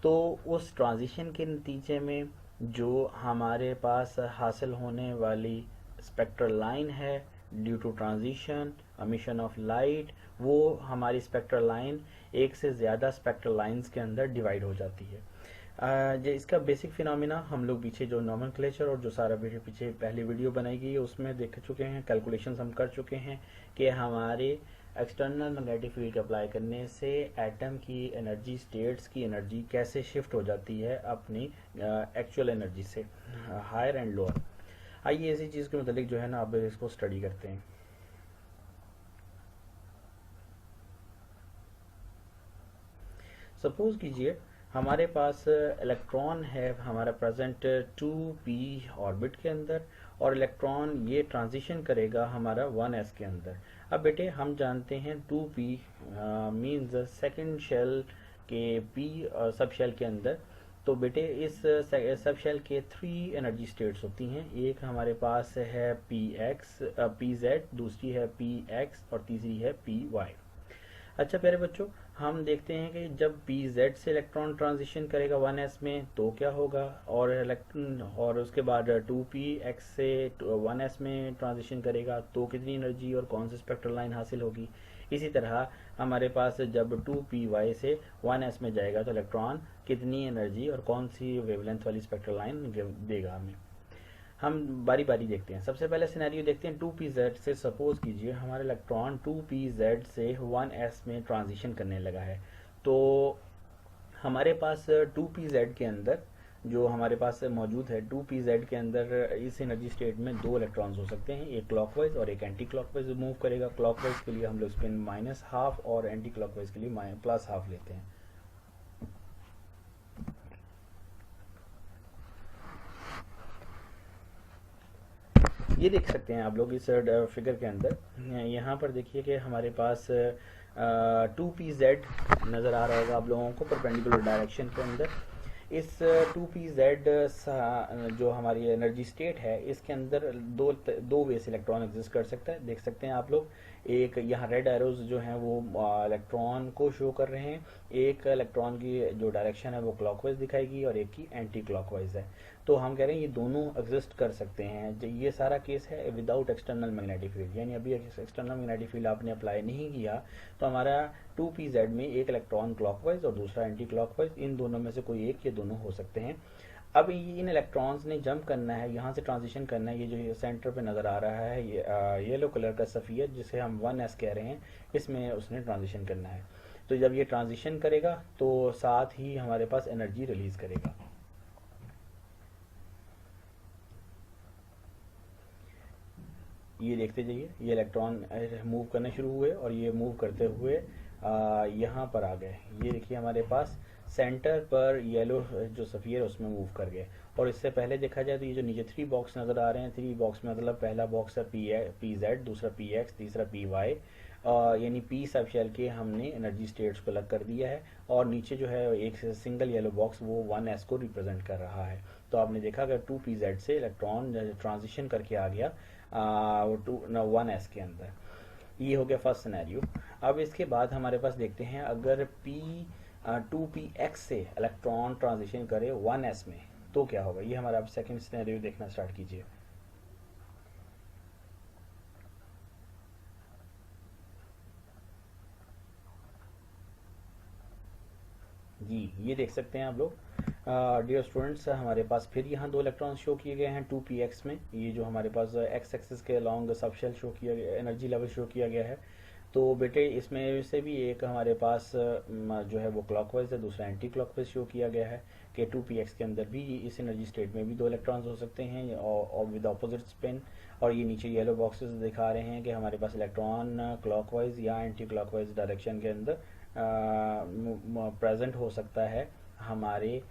तो उस ट्रांजिशन के नतीजे में जो हमारे पास हासिल होने वाली स्पेक्ट्रल लाइन है due to transition emission of light, वो हमारी स्पेक्ट्रल लाइन एक से ज़्यादा स्पेक्ट्रल लाइंस के अंदर डिवाइड हो जाती है। इसका बेसिक फिनोमिना हम लोग पीछे जो नॉमेनक्लेचर और जो सारा पीछे पहली वीडियो बनाई गई है उसमें देख चुके हैं, कैलकुलेशंस हम कर चुके हैं कि हमारे एक्सटर्नल मैग्नेटिक फील्ड अप्लाई करने से एटम की एनर्जी स्टेट्स की एनर्जी कैसे शिफ्ट हो जाती है अपनी एक्चुअल एनर्जी से हायर एंड लोअर। आइए इसी चीज़ के मतलब जो है ना अब इसको स्टडी करते हैं। सपोज कीजिए हमारे पास इलेक्ट्रॉन है हमारा प्रेजेंट 2p ऑर्बिट के अंदर, और इलेक्ट्रॉन ये ट्रांजिशन करेगा हमारा 1s के अंदर। अब बेटे हम जानते हैं 2p मींस सेकंड शेल के p सब शेल के अंदर, तो बेटे इस सब शेल के 3 एनर्जी स्टेट्स होती हैं। एक हमारे पास है pz, दूसरी है px और तीसरी है py। अच्छा प्यारे बच्चों, हम देखते हैं कि जब pz से इलेक्ट्रॉन ट्रांजिशन करेगा 1s में तो क्या होगा, और उसके बाद 2px से 1s में ट्रांजिशन करेगा तो कितनी एनर्जी और कौन सी स्पेक्ट्रल लाइन हासिल होगी। इसी तरह हमारे पास जब 2py से 1s में जाएगा तो इलेक्ट्रॉन कितनी एनर्जी और कौन सी वेवलेंथ वाली स्पेक्ट्रल लाइन देगा हमें। हम बारी बारी देखते हैं। सबसे पहले सिनेरियो देखते हैं 2pz से। सपोज कीजिए हमारा इलेक्ट्रॉन 2pz से 1s में ट्रांजिशन करने लगा है, तो हमारे पास 2pz के अंदर जो हमारे पास मौजूद है 2pz के अंदर इस एनर्जी स्टेट में 2 इलेक्ट्रॉन्स हो सकते हैं, एक क्लॉकवाइज और एक एंटी क्लॉकवाइज मूव करेगा। क्लॉकवाइज के लिए हम लोग स्पिन -12 और एंटी क्लॉकवाइज के लिए +12 लेते हैं। ये देख सकते हैं आप लोग इस फिगर के अंदर, यहाँ पर देखिए कि हमारे पास 2pz नज़र आ रहा होगा आप लोगों को परपेंडिकुलर डायरेक्शन के अंदर। इस 2pz जो हमारी एनर्जी स्टेट है, इसके अंदर दो वे से इलेक्ट्रॉन एग्जिस्ट कर सकता है। देख सकते हैं आप लोग, एक यहाँ रेड एरोज जो हैं वो इलेक्ट्रॉन को शो कर रहे हैं, एक इलेक्ट्रॉन की जो डायरेक्शन है वो क्लॉकवाइज दिखाएगी और एक की एंटी क्लॉकवाइज है। तो हम कह रहे हैं ये दोनों एग्जिस्ट कर सकते हैं। ये सारा केस है विदाउट एक्सटर्नल मैग्नेटिक फील्ड, यानी अभी एक्सटर्नल मैग्नेटिक फील्ड आपने अप्लाई नहीं किया तो हमारा 2pz में एक इलेक्ट्रॉन क्लॉकवाइज और दूसरा एंटी क्लॉकवाइज, इन दोनों में से कोई एक या दोनों हो सकते हैं। अब इन इलेक्ट्रॉन्स ने जंप करना है, यहाँ से ट्रांजिशन करना है। ये जो सेंटर पे नज़र आ रहा है ये येलो कलर का सफ़ियर जिसे हम 1s कह रहे हैं, इसमें उसने ट्रांजिशन करना है। तो जब ये ट्रांजिशन करेगा तो साथ ही हमारे पास एनर्जी रिलीज करेगा। ये देखते जाइए, ये इलेक्ट्रॉन मूव करने शुरू हुए और ये मूव करते हुए यहाँ पर आ गए। ये देखिए हमारे पास सेंटर पर येलो जो सफ़ियर उसमें मूव कर गए। और इससे पहले देखा जाए तो ये जो नीचे 3 बॉक्स नज़र आ रहे हैं, 3 बॉक्स में मतलब पहला बॉक्स है pz, दूसरा px, तीसरा py, यानी p सब शेल के हमने एनर्जी स्टेट्स को अलग कर दिया है। और नीचे जो है एक सिंगल येलो बॉक्स वो 1s को रिप्रेजेंट कर रहा है। तो आपने देखा अगर 2pz से इलेक्ट्रॉन ट्रांजिशन करके आ गया 1s के अंदर। ये हो गया फर्स्ट सिनेरियो। अब इसके बाद हमारे पास देखते हैं अगर 2px से इलेक्ट्रॉन ट्रांजिशन करे 1s में तो क्या होगा। ये हमारा अब सेकंड सिनेरियो देखना स्टार्ट कीजिए। जी ये देख सकते हैं आप लोग डियर स्टूडेंट्स, हमारे पास फिर यहाँ 2 इलेक्ट्रॉन शो किए गए हैं 2px में। ये जो हमारे पास एक्स एक्सिस के अलॉन्ग सबशेल शो किया गया, एनर्जी लेवल शो किया गया है। तो बेटे इसमें से भी एक हमारे पास जो है वो क्लॉकवाइज है, दूसरा एंटी क्लॉकवाइज शो किया गया है कि 2px के अंदर भी इस एनर्जी स्टेट में भी 2 इलेक्ट्रॉन्स हो सकते हैं और विद ऑपोजिट स्पिन। और ये नीचे येलो बॉक्सेस दिखा रहे हैं कि हमारे पास इलेक्ट्रॉन क्लॉकवाइज या एंटी क्लॉकवाइज डायरेक्शन के अंदर प्रेजेंट हो सकता है हमारे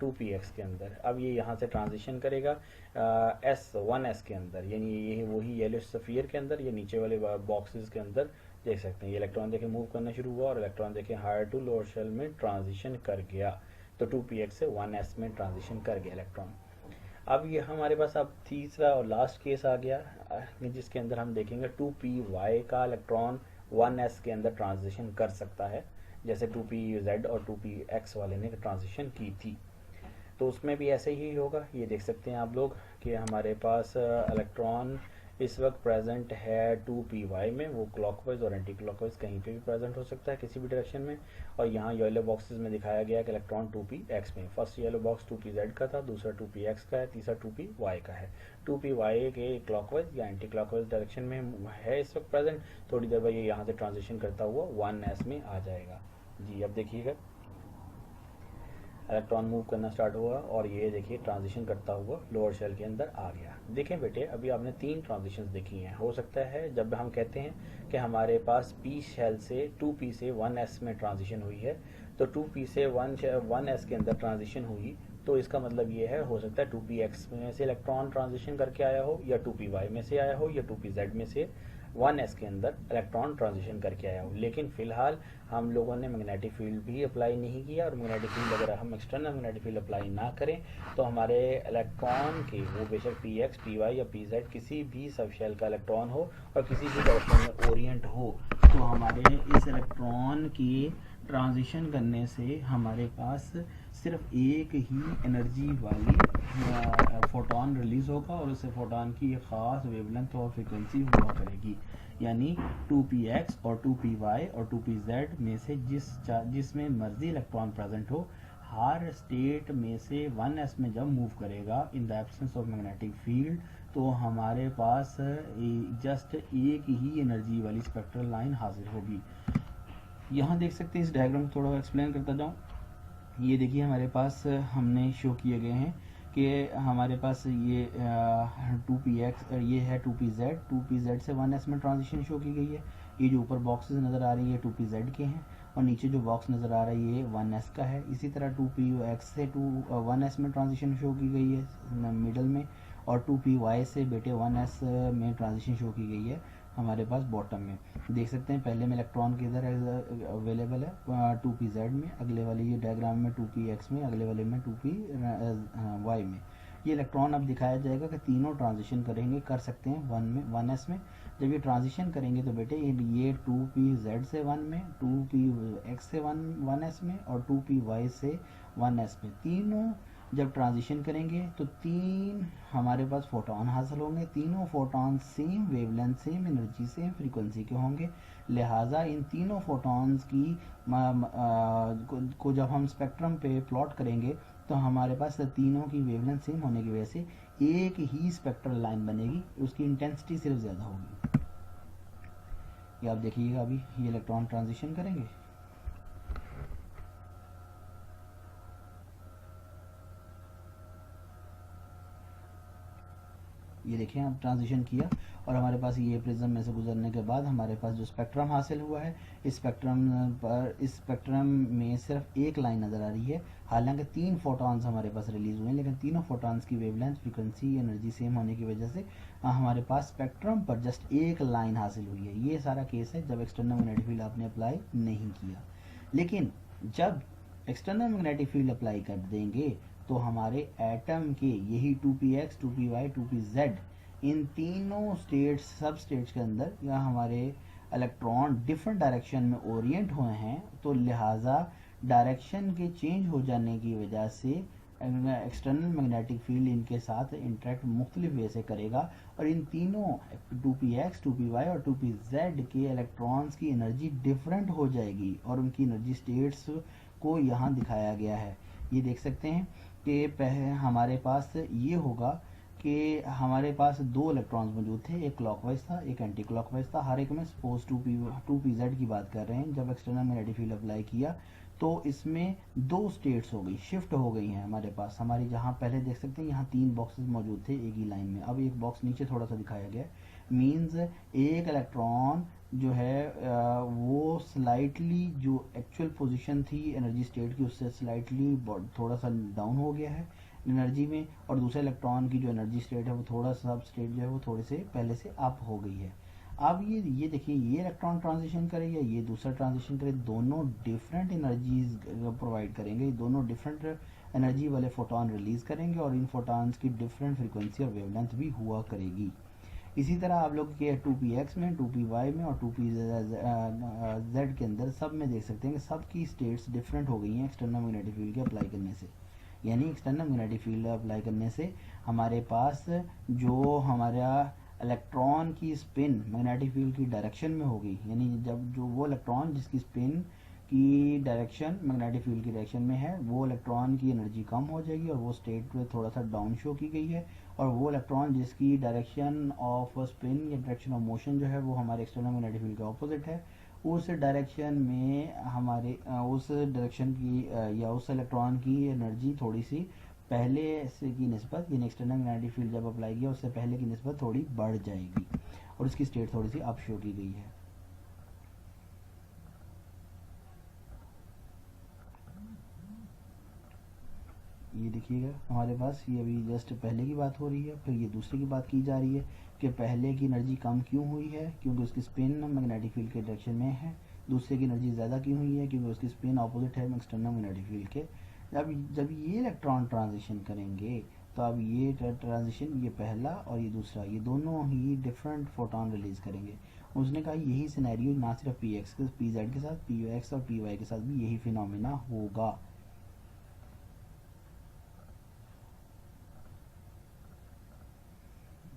2px के अंदर। अब ये यहाँ से ट्रांजिशन करेगा 1s के अंदर, यानी ये वही येलो सफ़ियर के अंदर, ये नीचे वाले बॉक्सेस के अंदर देख सकते हैं। ये इलेक्ट्रॉन देखें मूव करना शुरू हुआ और इलेक्ट्रॉन देखें हायर टू लोअर शेल में ट्रांजिशन कर गया। तो 2px से 1s में ट्रांजिशन कर गया इलेक्ट्रॉन। अब ये हमारे पास अब तीसरा और लास्ट केस आ गया जिसके अंदर हम देखेंगे 2py का इलेक्ट्रॉन 1s के अंदर ट्रांजिशन कर सकता है, जैसे 2pz और 2px वाले ने ट्रांजिशन की थी। तो उसमें भी ऐसे ही होगा। ये देख सकते हैं आप लोग कि हमारे पास इलेक्ट्रॉन इस वक्त प्रेजेंट है 2py में, वो क्लॉकवाइज और एंटी क्लॉकवाइज कहीं पे भी प्रेजेंट हो सकता है किसी भी डायरेक्शन में। और यहाँ येलो बॉक्सेस में दिखाया गया कि इलेक्ट्रॉन 2px में, फर्स्ट येलो बॉक्स 2pz का था, दूसरा 2px का है, तीसरा 2py का है। 2py के क्लॉकवाइज या एंटी क्लॉकवाइज डायरेक्शन में है इस वक्त प्रेजेंट। थोड़ी देर बाद ये यहाँ से ट्रांजिशन करता हुआ 1s में आ जाएगा। जी अब देखिएगा इलेक्ट्रॉन मूव करना स्टार्ट हुआ और ये देखिए ट्रांजिशन करता हुआ लोअर शेल के अंदर आ गया। देखें बेटे अभी आपने 3 ट्रांजिशंस देखी हैं। हो सकता है जब हम कहते हैं कि हमारे पास p शेल से 2p से 1s में ट्रांजिशन हुई है, तो 2p से 1s के अंदर ट्रांजिशन हुई, तो इसका मतलब ये है हो सकता है 2px में से इलेक्ट्रॉन ट्रांजिशन करके आया हो, या 2py में से आया हो, या 2pz में से 1s के अंदर इलेक्ट्रॉन ट्रांजिशन करके आया हो। लेकिन फ़िलहाल हम लोगों ने मैग्नेटिक फील्ड भी अप्लाई नहीं किया, और मैग्नेटिक फील्ड अगर हम एक्सटर्नल मैग्नेटिक फील्ड अप्लाई ना करें तो हमारे इलेक्ट्रॉन के, वो बेशक px, py या pz किसी भी सब शेल का इलेक्ट्रॉन हो और किसी भी डायरेक्शन में ओरिएंट हो, तो हमारे इस इलेक्ट्रॉन की ट्रांजिशन करने से हमारे पास सिर्फ एक ही एनर्जी वाली फोटोन रिलीज होगा और उससे फोटोन की एक ख़ास वेवलेंथ और फ्रीक्वेंसी हुआ करेगी। यानी 2px और 2py और 2pz में से जिसमें मर्जी इलेक्ट्रॉन प्रेजेंट हो, हर स्टेट में से 1s में जब मूव करेगा in the absence of magnetic field, तो हमारे पास जस्ट एक ही एनर्जी वाली स्पेक्ट्रल लाइन हाजिर होगी। यहाँ देख सकते हैं, इस डायग्राम को थोड़ा एक्सप्लेन करता जाऊँ। ये देखिए हमारे पास हमने शो किए गए हैं कि हमारे पास ये 2px, ये है 2pz से 1s में ट्रांजिशन शो की गई है। ये जो ऊपर बॉक्सेस नज़र आ रही है 2pz के हैं, और नीचे जो बॉक्स नज़र आ रहा है ये 1s का है। इसी तरह 2px से 1s में ट्रांजिशन शो की गई है मिडल में, और 2py से बेटे 1s में ट्रांजिशन शो की गई है हमारे पास बॉटम में। देख सकते हैं पहले में इलेक्ट्रॉन किधर अवेलेबल है 2pz में, अगले वाले ये डायग्राम में 2px में, अगले वाले में 2py में। ये इलेक्ट्रॉन अब दिखाया जाएगा कि तीनों ट्रांजिशन करेंगे, कर सकते हैं 1s में। जब ये ट्रांजिशन करेंगे तो बेटे ये 2pz से 1 में, 2px से 1s में और 2py से 1s में, तीनों जब ट्रांजिशन करेंगे तो तीन हमारे पास फोटोन हासिल होंगे। तीनों photon same wavelength, same energy, same frequency के होंगे। लिहाजा इन तीनों फोटॉन्स की को जब हम स्पेक्ट्रम पे प्लॉट करेंगे तो हमारे पास तीनों की वेवलेंथ सेम होने की वजह से एक ही स्पेक्ट्रल लाइन बनेगी, उसकी इंटेंसिटी सिर्फ ज़्यादा होगी। ये आप देखिएगा अभी ये इलेक्ट्रॉन ट्रांजिशन करेंगे, ये देखें अब ट्रांजिशन किया और हमारे पास ये प्रिज्म में से गुजरने के बाद हमारे पास जो स्पेक्ट्रम हासिल हुआ है, इस स्पेक्ट्रम में सिर्फ एक लाइन नज़र आ रही है। हालांकि 3 फोटॉन्स हमारे पास रिलीज हुए हैं, लेकिन तीनों फोटॉन्स की वेवलेंथ, फ्रीक्वेंसी, एनर्जी सेम होने की वजह से हमारे पास स्पेक्ट्रम पर जस्ट एक लाइन हासिल हुई है। ये सारा केस है जब एक्सटर्नल मैग्नेटिक फील्ड आपने अप्लाई नहीं किया। लेकिन जब एक्सटर्नल मैग्नेटिक फील्ड अप्लाई कर देंगे तो हमारे एटम के यही 2px, 2py, 2pz इन तीनों स्टेट्स, सब स्टेट्स के अंदर या हमारे इलेक्ट्रॉन डिफरेंट डायरेक्शन में ओरिएंट हुए हैं, तो लिहाजा डायरेक्शन के चेंज हो जाने की वजह से एक्सटर्नल मैग्नेटिक फील्ड इनके साथ इंटरेक्ट मुख्तलिफ वे से करेगा और इन तीनों 2px, 2py और 2pz के इलेक्ट्रॉन्स की एनर्जी डिफरेंट हो जाएगी और उनकी एनर्जी स्टेट्स को यहाँ दिखाया गया है। ये देख सकते हैं कि पहले हमारे पास ये होगा कि हमारे पास 2 इलेक्ट्रॉन्स मौजूद थे, एक क्लॉकवाइज था, एक एंटी क्लॉकवाइज था। हर एक में सपोज 2pz की बात कर रहे हैं। जब एक्सटर्नल मैग्नेटिक फील्ड अप्लाई किया तो इसमें 2 स्टेट्स हो गई, शिफ्ट हो गई हैं हमारे पास। हमारी जहाँ पहले देख सकते हैं यहाँ 3 बॉक्सेस मौजूद थे एक ही लाइन में, अब एक बॉक्स नीचे थोड़ा सा दिखाया गया। मीन्स एक इलेक्ट्रॉन जो है वो स्लाइटली जो एक्चुअल पोजीशन थी एनर्जी स्टेट की उससे स्लाइटली थोड़ा सा डाउन हो गया है एनर्जी में, और दूसरे इलेक्ट्रॉन की जो एनर्जी स्टेट है वो थोड़ा सा सब स्टेट जो है वो थोड़े से पहले से अप हो गई है। अब ये देखिए ये इलेक्ट्रॉन ट्रांजिशन करे या ये दूसरा ट्रांजिशन करे, दोनों डिफरेंट एनर्जीज प्रोवाइड करेंगे, दोनों डिफरेंट एनर्जी वाले फोटोन रिलीज करेंगे और इन फोटॉन्स की डिफरेंट फ्रीक्वेंसी और वेवलेंथ भी हुआ करेगी। इसी तरह आप लोग के 2px में, 2py में और 2pz के अंदर सब में देख सकते हैं कि सब की स्टेट्स डिफरेंट हो गई हैं एक्सटर्नल मैग्नेटिक फील्ड के अप्लाई करने से। यानी एक्सटर्नल मैग्नेटिक फील्ड अप्लाई करने से हमारे पास जो हमारा इलेक्ट्रॉन की स्पिन मैग्नेटिक फील्ड की डायरेक्शन में होगी, यानी जब जो वो इलेक्ट्रॉन जिसकी स्पिन की डायरेक्शन मैग्नेटिक फील्ड की डायरेक्शन में है वो इलेक्ट्रॉन की एनर्जी कम हो जाएगी और वो स्टेट में थोड़ा सा डाउन शो की गई है, और वो इलेक्ट्रॉन जिसकी डायरेक्शन ऑफ स्पिन या डायरेक्शन ऑफ मोशन जो है वो हमारे एक्सटर्नल मैग्नेटिक फील्ड के ऑपोजिट है, उस डायरेक्शन में हमारे उस डायरेक्शन की या उस इलेक्ट्रॉन की एनर्जी थोड़ी सी पहले से की निस्बत, यानी एक्सटर्नल मैग्नेटिक फील्ड जब अप्लाई किया उससे पहले की निस्बत थोड़ी बढ़ जाएगी और उसकी स्टेट थोड़ी सी अप शो की गई है। ये देखिएगा हमारे पास ये अभी जस्ट पहले की बात हो रही है, फिर ये दूसरे की बात की जा रही है कि पहले की एनर्जी कम क्यों हुई है, क्योंकि उसकी स्पिन मैग्नेटिक फील्ड के डायरेक्शन में है। दूसरे की एनर्जी ज़्यादा क्यों हुई है, क्योंकि उसकी स्पिन ऑपोजिट है एक्सटर्नल मैग्नेटिक फील्ड के। जब ये इलेक्ट्रॉन ट्रांजिशन करेंगे तो अब ये ट्रांजिशन, ये पहला और ये दूसरा, ये दोनों ही डिफरेंट फोटॉन रिलीज करेंगे। उसने कहा यही सिनेरियो ना सिर्फ px के pz के साथ, px और py के साथ भी यही फिनोमेना होगा।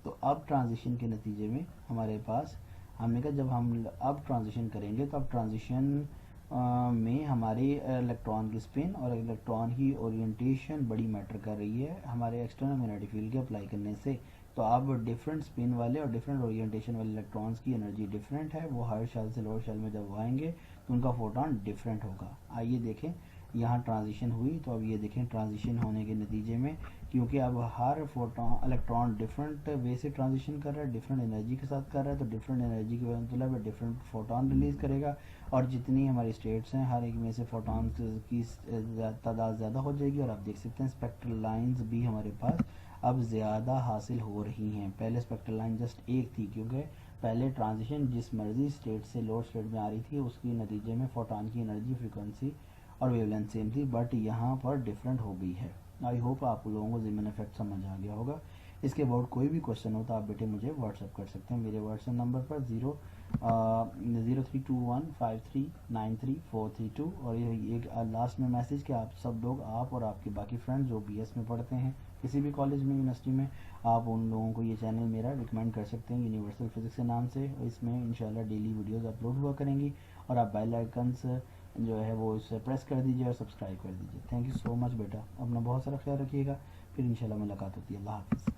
तो अब ट्रांजिशन के नतीजे में हमारे पास हमने कहा जब हम अब ट्रांजिशन करेंगे तो अब ट्रांजिशन में हमारे इलेक्ट्रॉन की स्पिन और इलेक्ट्रॉन की ओरिएंटेशन बड़ी मैटर कर रही है हमारे एक्सटर्नल मैग्नेटिक फील्ड के अप्लाई करने से। तो अब डिफरेंट स्पिन वाले और डिफरेंट ओरिएंटेशन वाले इलेक्ट्रॉन्स की एनर्जी डिफरेंट है, वो हायर शेल से लोअर शेल में जब आएंगे तो उनका फोटॉन डिफरेंट होगा। आइए देखें यहाँ ट्रांजिशन हुई, तो अब ये देखें ट्रांजिशन होने के नतीजे में, क्योंकि अब हर फोटोन इलेक्ट्रॉन डिफरेंट वे से ट्रांजिशन कर रहा है, डिफरेंट एनर्जी के साथ कर रहा है, तो डिफरेंट एनर्जी के मतलब डिफरेंट फोटॉन रिलीज करेगा और जितनी हमारी स्टेट्स हैं हर एक में से फोटॉन की तादाद ज़्यादा हो जाएगी। और आप देख सकते हैं स्पेक्ट्रल लाइंस भी हमारे पास अब ज़्यादा हासिल हो रही हैं। पहले स्पेक्ट्रल लाइन जस्ट एक थी, क्योंकि पहले ट्रांजिशन जिस मर्जी स्टेट से लोअर स्टेट में आ रही थी उसकी नतीजे में फोटॉन की एनर्जी, फ्रीक्वेंसी और वेवलेंथ सेम थी, बट यहाँ पर डिफरेंट हो गई है। आई होप आप लोगों को ज़ीमन इफेक्ट समझ आ गया होगा। इसके अबाउट कोई भी क्वेश्चन हो तो आप बेटे मुझे व्हाट्सअप कर सकते हैं मेरे व्हाट्सअप नंबर पर 032153933432। और ये एक लास्ट में मैसेज कि आप सब लोग, आप और आपके बाकी फ्रेंड्स जो बीएस में पढ़ते हैं किसी भी कॉलेज में, यूनिवर्सिटी में, आप उन लोगों को ये चैनल मेरा रिकमेंड कर सकते हैं यूनिवर्सल फिजिक्स के नाम से। इसमें इंशाल्लाह डेली वीडियोस अपलोड हुआ करेंगी और आप बेल आइकन्स जो है वो इसे प्रेस कर दीजिए और सब्सक्राइब कर दीजिए। थैंक यू सो मच बेटा, अपना बहुत सारा ख्याल रखिएगा। फिर इंशाल्लाह मुलाकात होती है। अल्लाह हाफिज़।